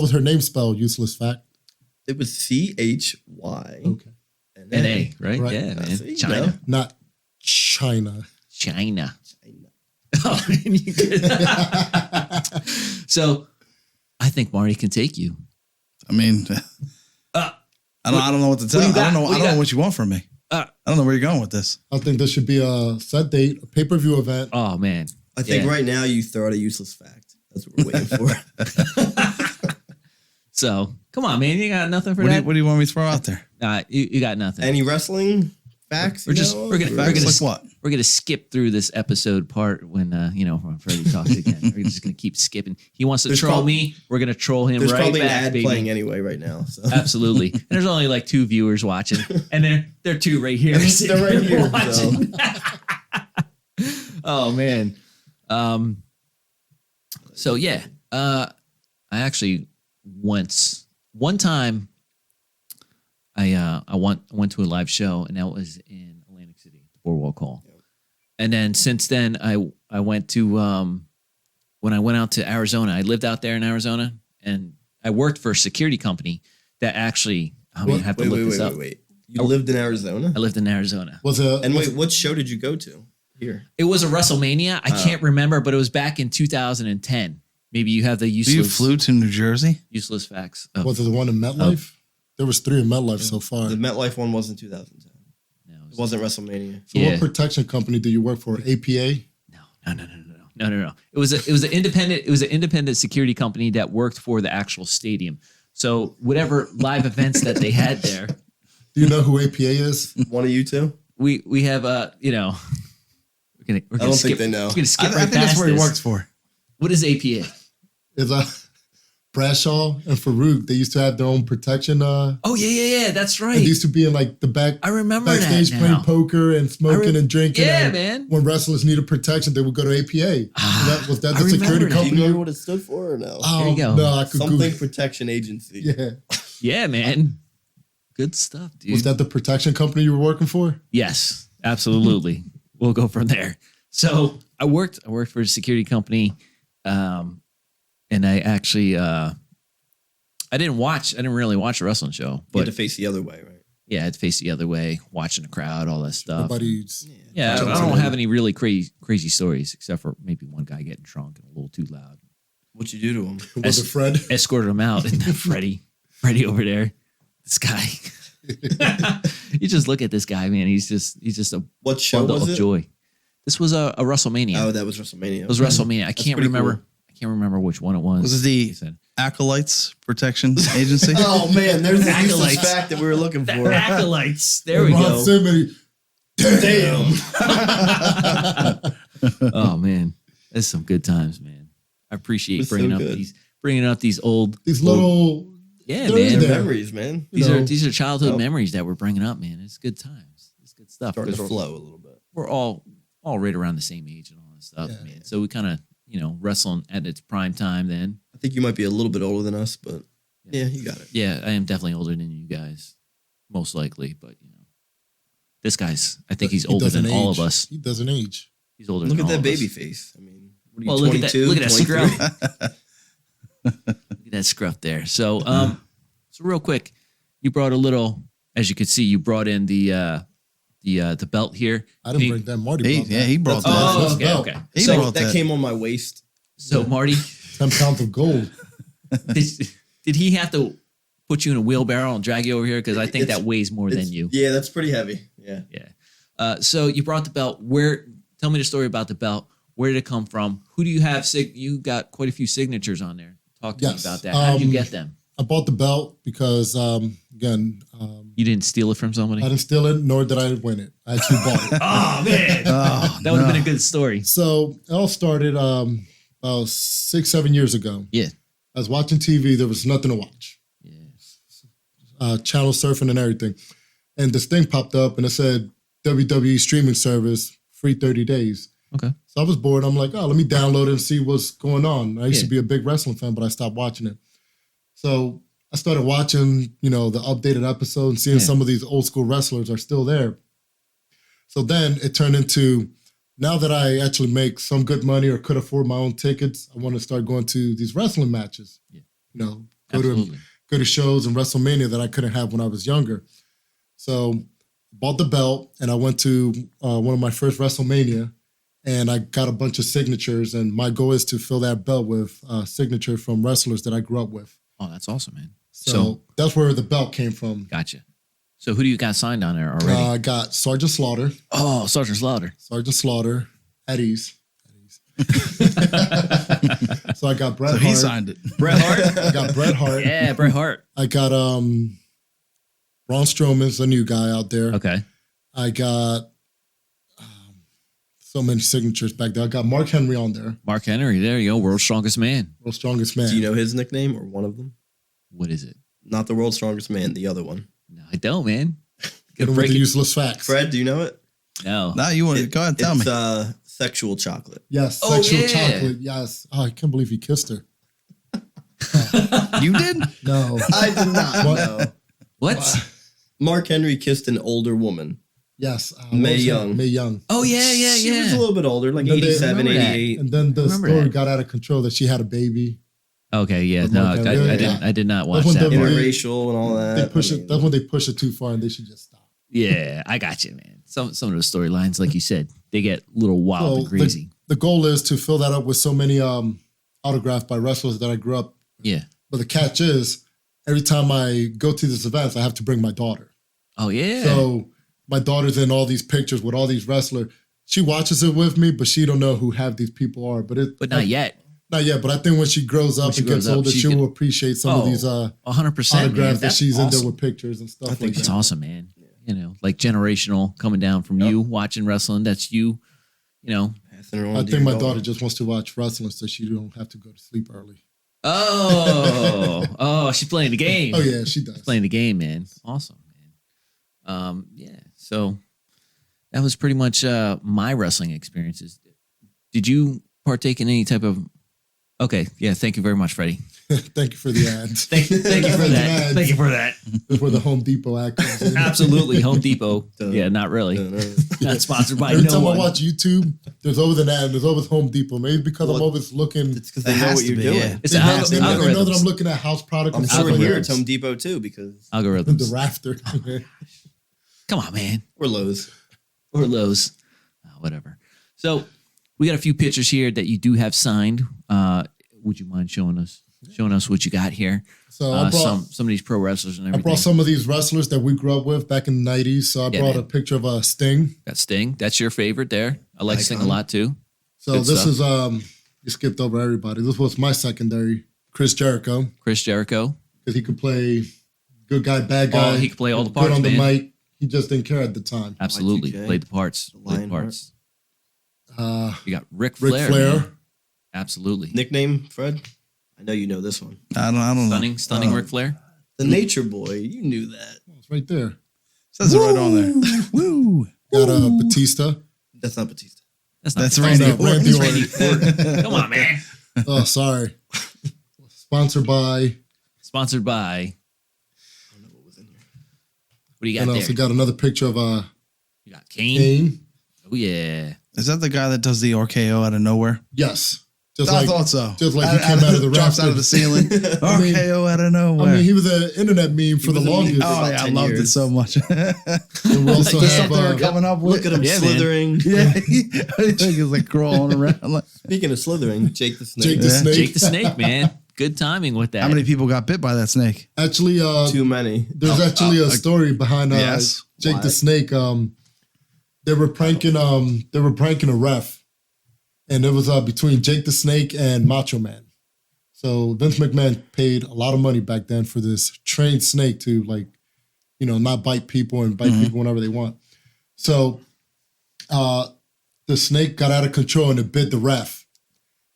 was her name spelled? Useless fact. It was CHY. Okay. NA, right? Right. Yeah, man. See, you China. know. Not China. China. Oh, man, you good. So, I think Marty can take you. I mean, I don't know what to tell. do you I got? don't know. What I do you don't know got? what you want from me. Uh, I don't know where you're going with this. I think there should be a set date, a pay-per-view event. Oh man, I think Yeah. right now you throw out a useless fact. That's what we're waiting for. So come on, man. You got nothing for What that? do you want me to throw out there? You got nothing. Any wrestling facts? We're just- we're gonna Like what? We're gonna skip through this episode part when when Freddie talks again. We're just gonna keep skipping. He wants to There's troll prob- me. We're gonna troll him There's right probably back, an ad baby. playing anyway right now. So. Absolutely. And there's only like 2 viewers watching, and they're 2 right here. They're right here. So. watching. Oh man. So yeah, I actually one time I went to a live show, and that was in Atlantic City, the Boardwalk Hall. Yep. And then since then I went to when I went out to Arizona. I lived out there in Arizona, and I worked for a security company that actually I have to look this up. Wait. You lived in Arizona? I lived in Arizona. Was it? And wait, what show did you go to here? It was a WrestleMania. I can't remember, but it was back in 2010. Maybe you have the You useless flew to New Jersey? useless facts. Oh, Was it the one in MetLife? There was 3 in MetLife so far. The MetLife one was in 2010. no, It wasn't WrestleMania. So yeah. what protection company do you work for? APA? No. It was an independent security company that worked for the actual stadium. So whatever live events that they had there, Do you know who APA is? One of you two? we have we're gonna I don't skip, think they know. We're gonna skip I right think that's past where he this. works for. What is APA? Is Bradshaw and Farouk? They used to have their own protection. Oh yeah, that's They right. used to be in like the I remember backstage that playing now. poker and smoking and drinking. Yeah, and man. When wrestlers needed protection, they would go to APA. Was that I the remember security that. Do you company? remember what it stood for or no? There you go. No, I could Something Google. Protection Agency. Yeah. Yeah, man. Good stuff, dude. Was that the protection company you were working for? Yes, absolutely. We'll go from there. So I worked for a security company, and I actually I didn't really watch a wrestling show, You had but to face the other way, right? yeah, I had to face the other way, watching the crowd, all that stuff. Nobody's. Yeah, I don't have any really crazy stories except for maybe one guy getting drunk and a little too loud. What'd you do to him? Was it Fred? Escorted him out, and then Freddie over there, this guy. You just look at this guy, man. He's just a What show bundle was of it? joy. This was a WrestleMania. Oh, that was WrestleMania. It was WrestleMania. I can't pretty remember. cool. I can't remember which one it was. Was it the He said. Acolytes Protection Agency? Oh man, there's the useless Acolytes. fact that we were looking for. Acolytes. There we Ron go. Simmons. Damn. Oh man, that's some good times, man. I appreciate It's so bringing up good. these old. These little. Yeah, They're man. there. Memories, man. These are childhood Yep. memories that we're bringing up, man. It's good times. It's good stuff. Starting to 'Cause flow a little bit. We're all right around the same age and all that stuff, Yeah. man. So we kind of wrestling at its prime time then. I think you might be a little bit older than us, but yeah, you got it. Yeah, I am definitely older than you guys, most likely. But this guy's. I think he's He older doesn't than all age. of us. He doesn't age. He's older. Look than at all that of us. baby face. I mean, what are you, Well, look at 22, that. Look at that 23? scruff. Look at that scruff there. So, so real quick, you brought a little. As you can see, you brought in the belt here. I didn't bring that. Marty brought that. He brought That's that. Oh, okay, belt. okay. He So, brought that that. came on my waist. so Marty, 10 pounds of gold. did he have to put you in a wheelbarrow and drag you over here? Because I think It's- that weighs more than you. Yeah, that's pretty heavy. Yeah. Yeah. So you brought the belt. Tell me the story about the belt. Where did it come from? Who do you have? You got quite a few signatures on there. Talk to me Yes. about that. How did you get them? I bought the belt because, again, You didn't steal it from somebody? I didn't steal it, nor did I win it. I actually bought it. Oh man, Oh, that would have been a good story. So it all started about 6-7 years ago. Yeah. I was watching TV. There was nothing to watch. Yeah. Channel surfing and everything. and this thing popped up and it said WWE streaming service, free 30 days. Okay. So I was bored. I'm like, oh, let me download it and see what's going on. I used to be a big wrestling fan, but I stopped watching it. So I started watching, the updated episode and seeing some of these old school wrestlers are still there. So then it turned into, now that I actually make some good money or could afford my own tickets, I want to start going to these wrestling matches. Yeah. Go to shows and WrestleMania that I couldn't have when I was younger. So bought the belt and I went to one of my first WrestleMania and I got a bunch of signatures. And my goal is to fill that belt with signatures from wrestlers that I grew up with. Oh, that's awesome, man. So that's where the belt came from. Gotcha. So who do you got signed on there already? I got Sergeant Slaughter. Oh, Sergeant Slaughter. Sergeant Slaughter. At ease. So I got Bret Hart. He signed it. Bret Hart? I got Bret Hart. Yeah, Bret Hart. I got Braun Strowman's a new guy out there. Okay. I got so many signatures back there. I got Mark Henry on there. Mark Henry, there you go. World's strongest man. World's strongest man. Do you know his nickname or one of them? What is it? Not the world's strongest man, the other one. No, I don't, man. Get him with the useless facts. Fred, do you know it? No. Now you want to go ahead and tell me. It's sexual chocolate. Yes, Oh, sexual yeah. chocolate. Yes. Oh, I can't believe he kissed her. You did? No. I did not What? know. What? Mark Henry kissed an older woman. Yes. Mae Young. Mae Young. Oh, yeah, yeah, She was yeah. a little bit older, like Then they- 87, Remember that. 88. And then the Remember story that. got out of control that she had a baby. Okay, yeah. But No, Mark I Henry, didn't. I did not watch That's that. when part. they- Interracial and all that. They push I it. mean, That's when they push it too far and they should just stop. Yeah, I got you, man. Some of those storylines, like you said, they get a little wild and crazy. The goal is to fill that up with so many autographed by wrestlers that I grew up. Yeah. But the catch is, every time I go to these events, I have to bring my daughter. Oh, yeah. So my daughter's in all these pictures with all these wrestlers. She watches it with me, but she don't know who half these people are. But not yet. Not yet. But I think when she grows up she and grows gets up, older, she she can- will appreciate some of these 100%. Man. autographs that That's she's in there awesome. with pictures and stuff I think like It's that. awesome, man. Like generational coming down from you watching wrestling. That's you, passing her on I to think your my daughter just wants to watch wrestling so she don't have to go to sleep early. Oh, she's playing the game. Oh, yeah, she does. Playing the game, man. Awesome, man. Yeah. So that was pretty much my wrestling experiences. Did you partake in any type of? Okay, yeah. Thank you very much, Freddie. Thank you for the ads. Thank you for that. Thank you for that. That's where the Home Depot ad comes in. Absolutely, Home Depot. Dun. Yeah, not really. Not sponsored by Every no time one. I watch YouTube, there's always an ad. There's always Home Depot. Maybe because I'm Well, always looking. It's because It they know has what to you're be, doing. yeah. It's They an know, they know that algorithms. I'm looking at house product. I'm and sure stuff like here that. it's Home Depot too, because The Algorithms. rafter. Come on, man. we're Lowe's. Or Lowe's. Whatever. So we got a few pictures here that you do have signed. Would you mind showing us what you got here? So I brought some of these pro wrestlers and I everything. brought some of these wrestlers that we grew up with back in the 90s. So I Yeah, brought man. a picture of Sting. Got Sting. That's your favorite there. I like Sting a Icon. lot too. So Good this stuff. is you skipped over everybody. This was my secondary, Chris Jericho, Chris Jericho. because he could play good guy, bad guy. Oh, he could play all the good parts, on the man. mic. He just didn't care at the time. Absolutely. Y2K. Played the parts. Played the Lionheart. parts. Uh, You got Ric Ric Flair. Flair. man. Absolutely. Nickname, Fred? I know you know this one. I don't know. Stunning Ric Flair. The Nature Boy. You knew that. it's right there. Says it right on there. Woo! Got Batista. That's not Batista. That's not Randy no, Orton. Randy That's Randy Orton. Come on, man. Oh, sorry. Sponsored by. Sponsored by. I don't know what was in here. What do you got And there? also got another picture of You got Kane. Kane. Oh yeah. Is that the guy that does the RKO out of nowhere? Yes. Just I like, thought so. just like he came out of the drops rafters. out of the ceiling. I mean- RKO out of I nowhere. mean, he was an internet meme for the was a meme. longest. oh about yeah, I 10 loved it years. so much. And we also The have stuff they were coming up with. Look at him Yeah, man. slithering. Yeah, I think he's like crawling around. Like, Speaking of slithering, Jake the Snake. Jake the Yeah. Snake. Jake the Snake, man. Good timing with that. how many people got bit by that snake? Actually, Too many. there's actually a story behind yes. Jake Why? the Snake. They were pranking a ref, and it was between Jake the Snake and Macho Man. So Vince McMahon paid a lot of money back then for this trained snake to not bite people and bite people whenever they want. So the snake got out of control and it bit the ref,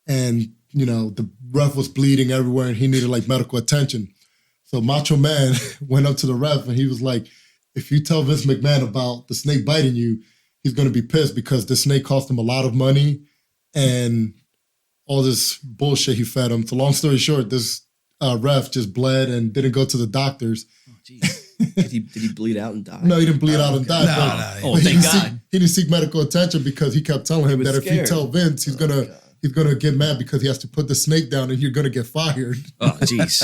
and the ref was bleeding everywhere and he needed medical attention. So Macho Man went up to the ref and he was like, if you tell Vince McMahon about the snake biting you, he's going to be pissed because the snake cost him a lot of money and all this bullshit he fed him. So long story short, this ref just bled and didn't go to the doctors. Oh, jeez. Did he bleed out and die? No, he didn't bleed out and die. Oh, but thank God. He didn't seek medical attention because he kept telling him was that if you scared. tell Vince, he's gonna get mad because he has to put the snake down and you're gonna get fired. Oh, jeez.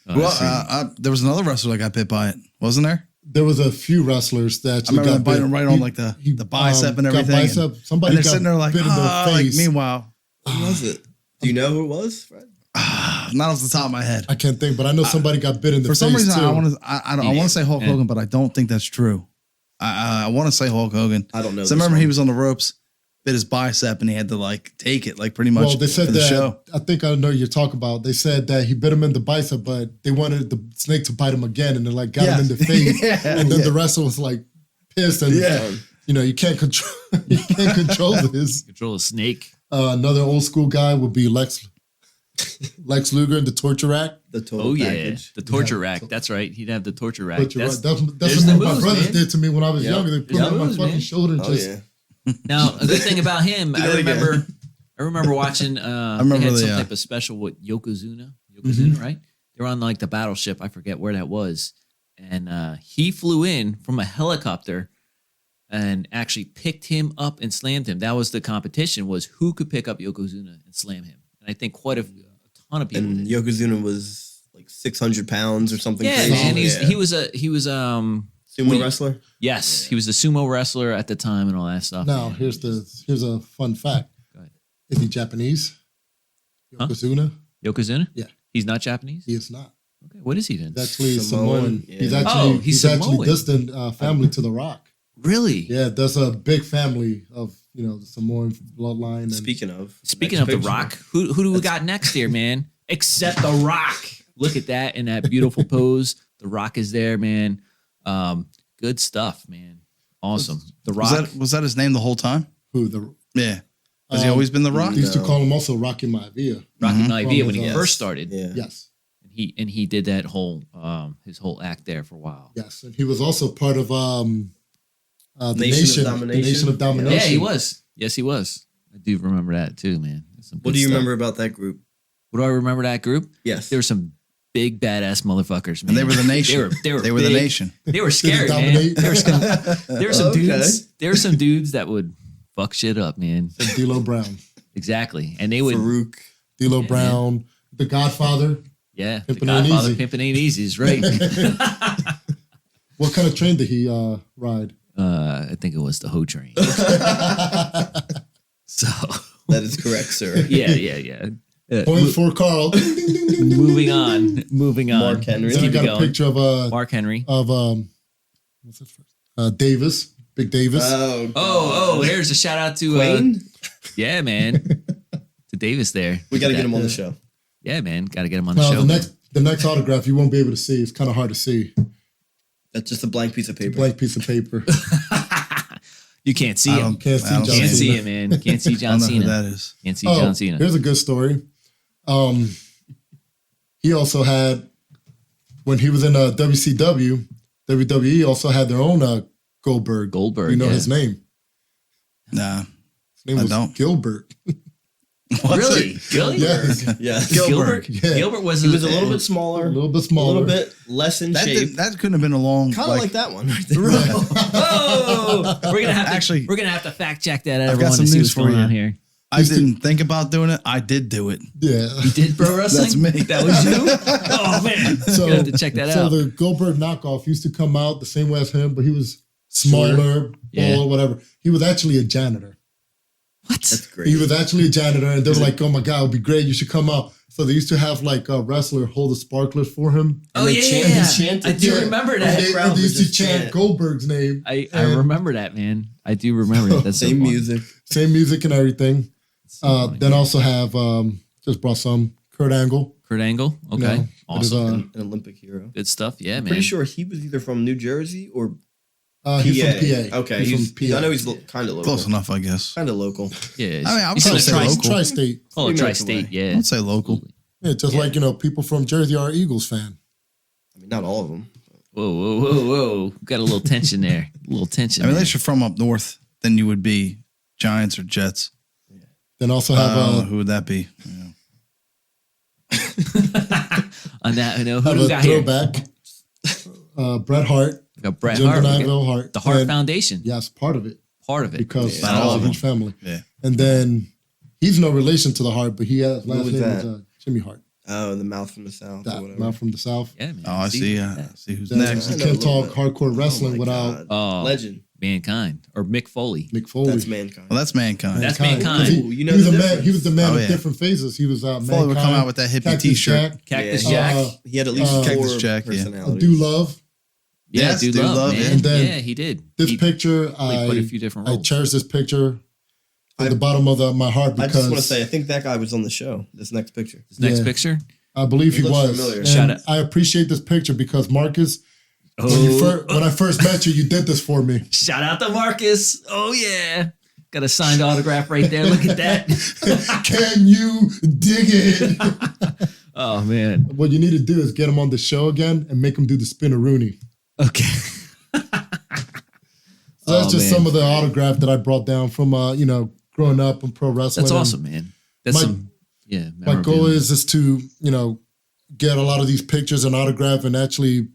Well, there was another wrestler that got bit by it, wasn't there? There was a few wrestlers that I actually remember got biting bit. him right on like the bicep and got everything. bicep. Somebody and they're got sitting there like, bit in the face. meanwhile, Who was it? Do you know who it was, Fred? not off the top of my head. I can't think, but I know somebody got bit in the For face some reason, too. I want to say Hulk Hogan, but I don't think that's true. I want to say Hulk Hogan. I don't know. So I this remember one. he was on the ropes, bit his bicep, and he had to like take it like pretty much Well, they said for the that. show. I think I know what you're talking about. They said that he bit him in the bicep, but they wanted the snake to bite him again, and they like got him in the face. Yeah, and then the wrestler was like pissed, and Yeah. you can't control this. Control a snake. Another old school guy would be Lex Luger in the torture rack. The total Oh, yeah. package. The torture rack. That's right. He'd have the torture rack. Torture That's, rack. That's there's what the my moves, brothers man. did to me when I was Yep. younger. They put There's me on the my moves, fucking man. shoulder and Oh just yeah. Now, a good thing about him, I that again. remember watching, remember they had the, some type of special with Yokozuna, right? They were on like the battleship. I forget where that was. And he flew in from a helicopter and actually picked him up and slammed him. That was the competition, was who could pick up Yokozuna and slam him. And I think quite a ton of people And did. Yokozuna was like 600 pounds or something. Yeah, crazy. and Yeah. he was sumo wrestler. yes, he was the sumo wrestler at the time and all that stuff. now. man. Here's a fun fact. Go ahead. Is he Japanese? Huh? Yokozuna? Yokozuna? Yeah. He's not Japanese? He is not. Okay, what is he then? He's actually Samoan, Samoan. yeah. He's actually Oh, he's actually Samoan. distant family to The Rock. Really? Yeah, there's a big family of the Samoan bloodline. And Speaking of Speaking of The next picture. Rock, who do we got next here, man? Except The Rock. Look at that in that beautiful pose. The Rock is there, man. Good stuff, man. Awesome. The Rock. Was that his name the whole time? who the Yeah. Has he always been the Rock? they used to No. call him also Rocky Maivia. Rocky Maivia when he Yes. first started. Yeah. Yes, And he did that whole his whole act there for a while. yes, and he was also part of the Nation of the Domination? Nation of Domination. Yeah, he was. Yes, he was. I do remember that too, man. That's some What good do you stuff. remember about that group? What do I remember that group? Yes. There were some big badass motherfuckers, man. And they were the nation. They were the big. nation. They were scary, man. dominate? There were some Okay. dudes. There were some dudes that would fuck shit up, man. D'Lo Brown, Exactly, and they would. Farouk. D'Lo Brown, The Godfather. Yeah, the Pimpin' Ain't Godfather, Easy. Pimpin' Ain't Easy is right. What kind of train did he ride? I think it was the Ho Train. So That is correct, sir. yeah. Point for Carl. Moving on. Mark Henry. Let's Then I keep it got a going. picture of Mark Henry. what's his first? Davis, Big Davis. Oh, here's a shout out to Wayne? yeah, man, to Davis there. We got to Look get at him on that. the show. Yeah, man, got to get him on the Now show. the next autograph you won't be able to see. It's kind of hard to see. That's just a blank piece of paper. Blank piece of paper. You can't see him. Can't see I don't John Can't Cena. see him, man. Can't see I John don't know who Cena. that is. Can't see John Cena. Here's a good story. He also had, when he was in WCW, WWE also had their own Goldberg. Goldberg, You know yeah. his name. Nah. His name I was don't. Gilbert. Really? Gilbert? Yes. Yeah. Gilbert? Yeah. Gilbert was He was a little bit smaller. A little bit A smaller. little bit less in shape. That couldn't have been a long. Kind of like that one right there. Oh, we're gonna have to Actually, we're gonna have to fact check that. I've Everyone got some to see news what's for going you. on here. I didn't think about doing it. I did do it. Yeah. You did pro wrestling? That's me. That was you? Oh man, So, gonna have to check that so out. the Goldberg knockoff used to come out the same way as him, but he was smaller, Yeah. bald, whatever. He was actually a janitor. What? That's great. He was actually a janitor, and they were like, "Oh my god, it would be great. You should come out." So they used to have like a wrestler hold the sparklers for him. Oh they yeah, chanted. I do Yeah. remember And that. they, crowd and they would used to just chant chant. Goldberg's name. I And remember that, man. I do remember that. That's so Same funny. music. Same music and everything. So funny. Then also have just brought some Kurt Angle. Kurt Angle. Okay, No, it is, awesome. An Olympic hero. Good stuff. Yeah, man. Pretty sure he was either from New Jersey or He's from PA. PA. Okay, He's from PA. I know he's kind of local. Close enough, I guess. Kind of local. Yeah, I mean, I would he's in still the say tri- local. Tri-state. Call it 3 minutes tri-state. away. Yeah, I'd say local. Yeah, just like people from Jersey are Eagles fan. I mean, not all of them. Whoa. Got a little tension there. A little tension. I mean, there. unless you're from up north, then you would be Giants or Jets. Then also have Who would that be? Yeah. On that, who have do we a got here? throwback. Bret Hart. We got Bret Jim Hart. Ivel Hart. The Hart And- Foundation. Yes, part of it. Part of it. Because Not all it's of a huge family. Yeah. And then he's no relation to the Hart, but he has last was name that? is Jimmy Hart. Oh, the mouth from the south or That whatever. man from the South. Yeah, man. Oh, I see. See who's Then next. You I know can't a little talk bit. hardcore wrestling my without God. Legend. Mankind or Mick Foley. Mick Foley. That's Mankind. Well, that's Mankind. That's 'Cause Mankind. Ooh, you know he was the a man. difference. He was the man Oh, of yeah. different phases. He was Foley would come out with that hippie Cactus T-shirt. Jack, Cactus Yeah. Jack. He had at least Cactus four Jack, yeah. personalities. Do Love. Yeah, Yes, Dude Dude Love, Love, man. yeah. And then Yeah, he did. This He picture, played quite a few different I roles. cherish this picture at the bottom of my heart I because just want to say, I think that guy was on the show. This next picture. His next Yeah. picture. I believe he It looks was. familiar. And Shout out. I appreciate this picture because Marcus, Oh, when I first met you, you did this for me. shout out to Marcus. Oh yeah. Got a signed autograph right there. Look at that. Can you dig it? Oh man. What you need to do is get him on the show again and make him do the spinneroonie. Okay. So that's Oh, just man. some of the autograph that I brought down from growing up in pro wrestling. That's And awesome, man. That's My- some yeah. My goal memorabilia. is to get a lot of these pictures and autograph and actually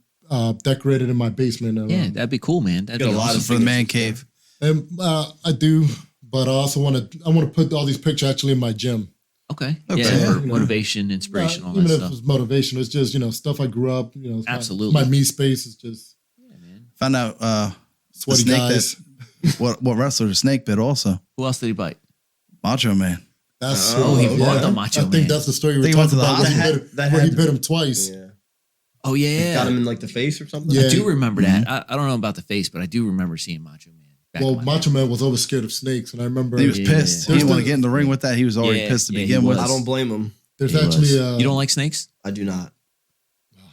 decorate it in my basement. And, Yeah, that'd be cool, man. That'd Got be a lot awesome. of For the man cave. and I do, but I also want to put all these pictures actually in my gym. Okay. Okay. Yeah, Yeah. for motivation, inspiration, all Even that if stuff. it's motivation, it's just stuff I grew up. It's Absolutely. My me space is just Yeah, man. Found out the sweaty snake guys. what wrestler the snake bit also. Who else did he bite? Macho Man. That's Oh, he yeah. bought the Macho I Man. think that's the story we They were went talking to the about. Where he hospital. bit, That where had he to bit be- him twice. Yeah. Oh yeah. Got him in like the face or something. Yeah. I do remember that. I don't know about the face, but I do remember seeing Macho Man. Back Well, in my Macho Man was always scared of snakes, and I remember He was Yeah. pissed. He There's didn't want the- to get in the ring with that. He was already Yeah, pissed to yeah, he begin with. was. I don't blame him. there's He actually was. You don't like snakes? I do not.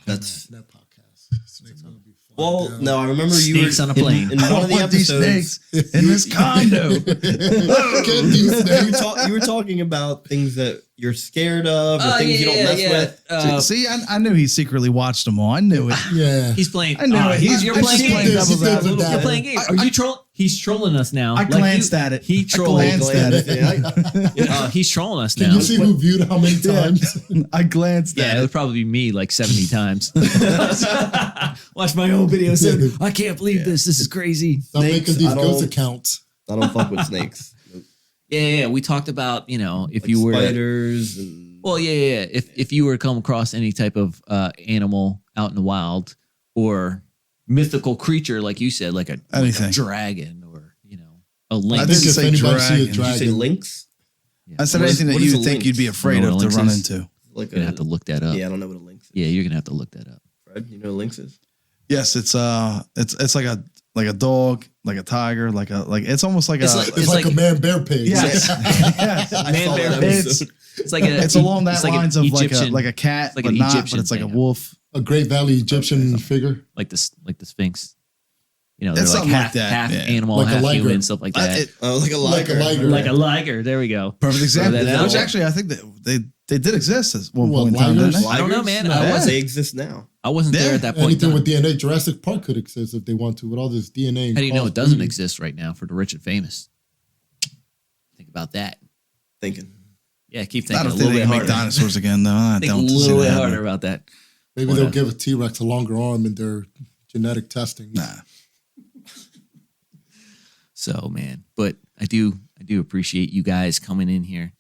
That's that podcast. Snakes gonna be flying well. down. No, I remember you Snakes were on a plane. in I one don't of the want these episodes. snakes in this condo. Can't do snakes. You were talking about things that you're scared of or things you don't mess with. See, I knew he secretly watched them all. I knew it. Yeah. He's playing. I know it. You're I playing just playing games. devil's advocate. You're playing games. Are you trolling? He's trolling us now. I glanced at it. He I trolled. glanced at it. Yeah, He's trolling us Can now. you see who viewed how many times? I glanced Yeah, at it it. would probably be me like 70 times. Watch my own video. Said, I can't believe this. This is crazy. Stop Snakes, making these I ghost don't- accounts. I don't fuck with snakes. Yeah. We talked about, if Like you were. spiders and Well, yeah. If you were to come across any type of animal out in the wild or mythical creature, like you said, like a Anything. dragon or, a I lynx. I didn't think if say anybody see a dragon. did you say dragon, lynx? I said What is- anything that what you is a would think lynx? you'd be afraid You know of what to a lynx run is? into. Like You're going to have to look that up. Yeah, I don't know what a lynx is. Yeah, you're going to have to look that up. Fred, you know what a lynx is? Yes, it's like a dog, like a tiger, it's almost like It's a like- it's like a man bear pig. yes. Yes. I Man, saw bear, that pigs. episode. It's like a. It's along that it's like an lines of Egyptian, like a cat, like but an not, Egyptian but it's like a thing. wolf. A Great Valley Egyptian figure. like the Sphinx. They're It's like something half, like that, half yeah. animal, Like a half liger. human, stuff like that. Oh, like a Like a liger. liger. Like a liger. There we go. Perfect example. that out. Which actually, I think that they did exist at one What, point in time, didn't ligers? they? I don't know, man. No, I wasn't- they exist now. I wasn't there Yeah. at that point. Anything in with time. DNA, Jurassic Park could exist if they want to, with all this DNA. How do you know cross it doesn't breeding. exist right now for the rich and famous? Think about that. Thinking. Yeah, keep I thinking a don't little think they bit can make harder. dinosaurs again, though. I Think a don't see little that bit happening. harder about that. Maybe Whatever. they'll give a T-Rex a longer arm in their genetic testing. Nah. So, man, but I do appreciate you guys coming in here,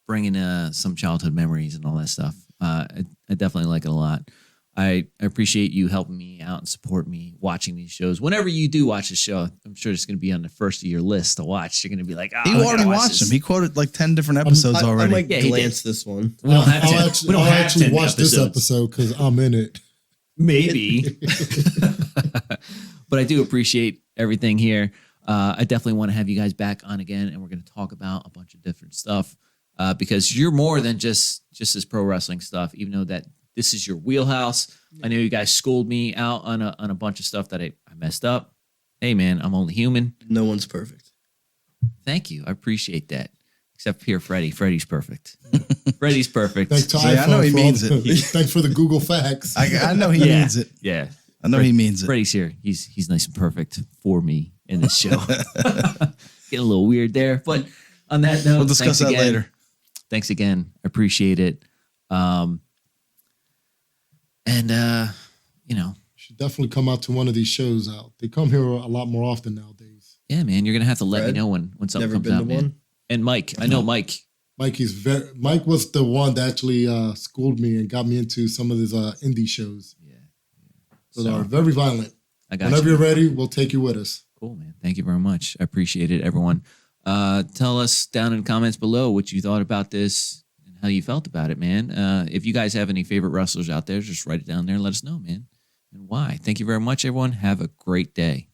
bringing some childhood memories and all that stuff. I definitely like it a lot. I appreciate you helping me out and support me watching these shows. Whenever you do watch a show, I'm sure it's going to be on the first of your list to watch. You're going to be like, oh, He already watched them. He quoted like 10 different episodes I already. might Yeah, he glance this one. We don't have I'll 10. actually, We don't I'll have actually 10 watch this episodes. episode because I'm in it. Maybe. But I do appreciate everything here. I definitely want to have you guys back on again, and we're going to talk about a bunch of different stuff because you're more than just this pro wrestling stuff, even though that this is your wheelhouse. I know you guys schooled me out on a bunch of stuff that I messed up. Hey, man, I'm only human. No one's perfect. Thank you. I appreciate that. Except here, Freddie. Freddie's perfect. Freddie's perfect. Thanks to See, I know iPhone he for means all the, it. Thanks for the Google facts. I know he needs it. Yeah. I know he means it. Freddie's here. He's nice and perfect for me in this show. Get a little weird there, but on that note, We'll discuss that later. Thanks again. I appreciate it. Should definitely come out to one of these shows out. They come here a lot more often nowadays. Yeah, man, you're gonna have to let Fred? me know when something Never comes been out, to man. one? And Mike, I know Mike. Mike was the one that actually schooled me and got me into some of these indie shows. Yeah. So they are very violent. I got Whenever you. you're ready, we'll take you with us. Cool, man. Thank you very much. I appreciate it, everyone. Tell us down in the comments below what you thought about this and how you felt about it, man. If you guys have any favorite wrestlers out there, just write it down there and let us know, man. And why. Thank you very much, everyone. Have a great day.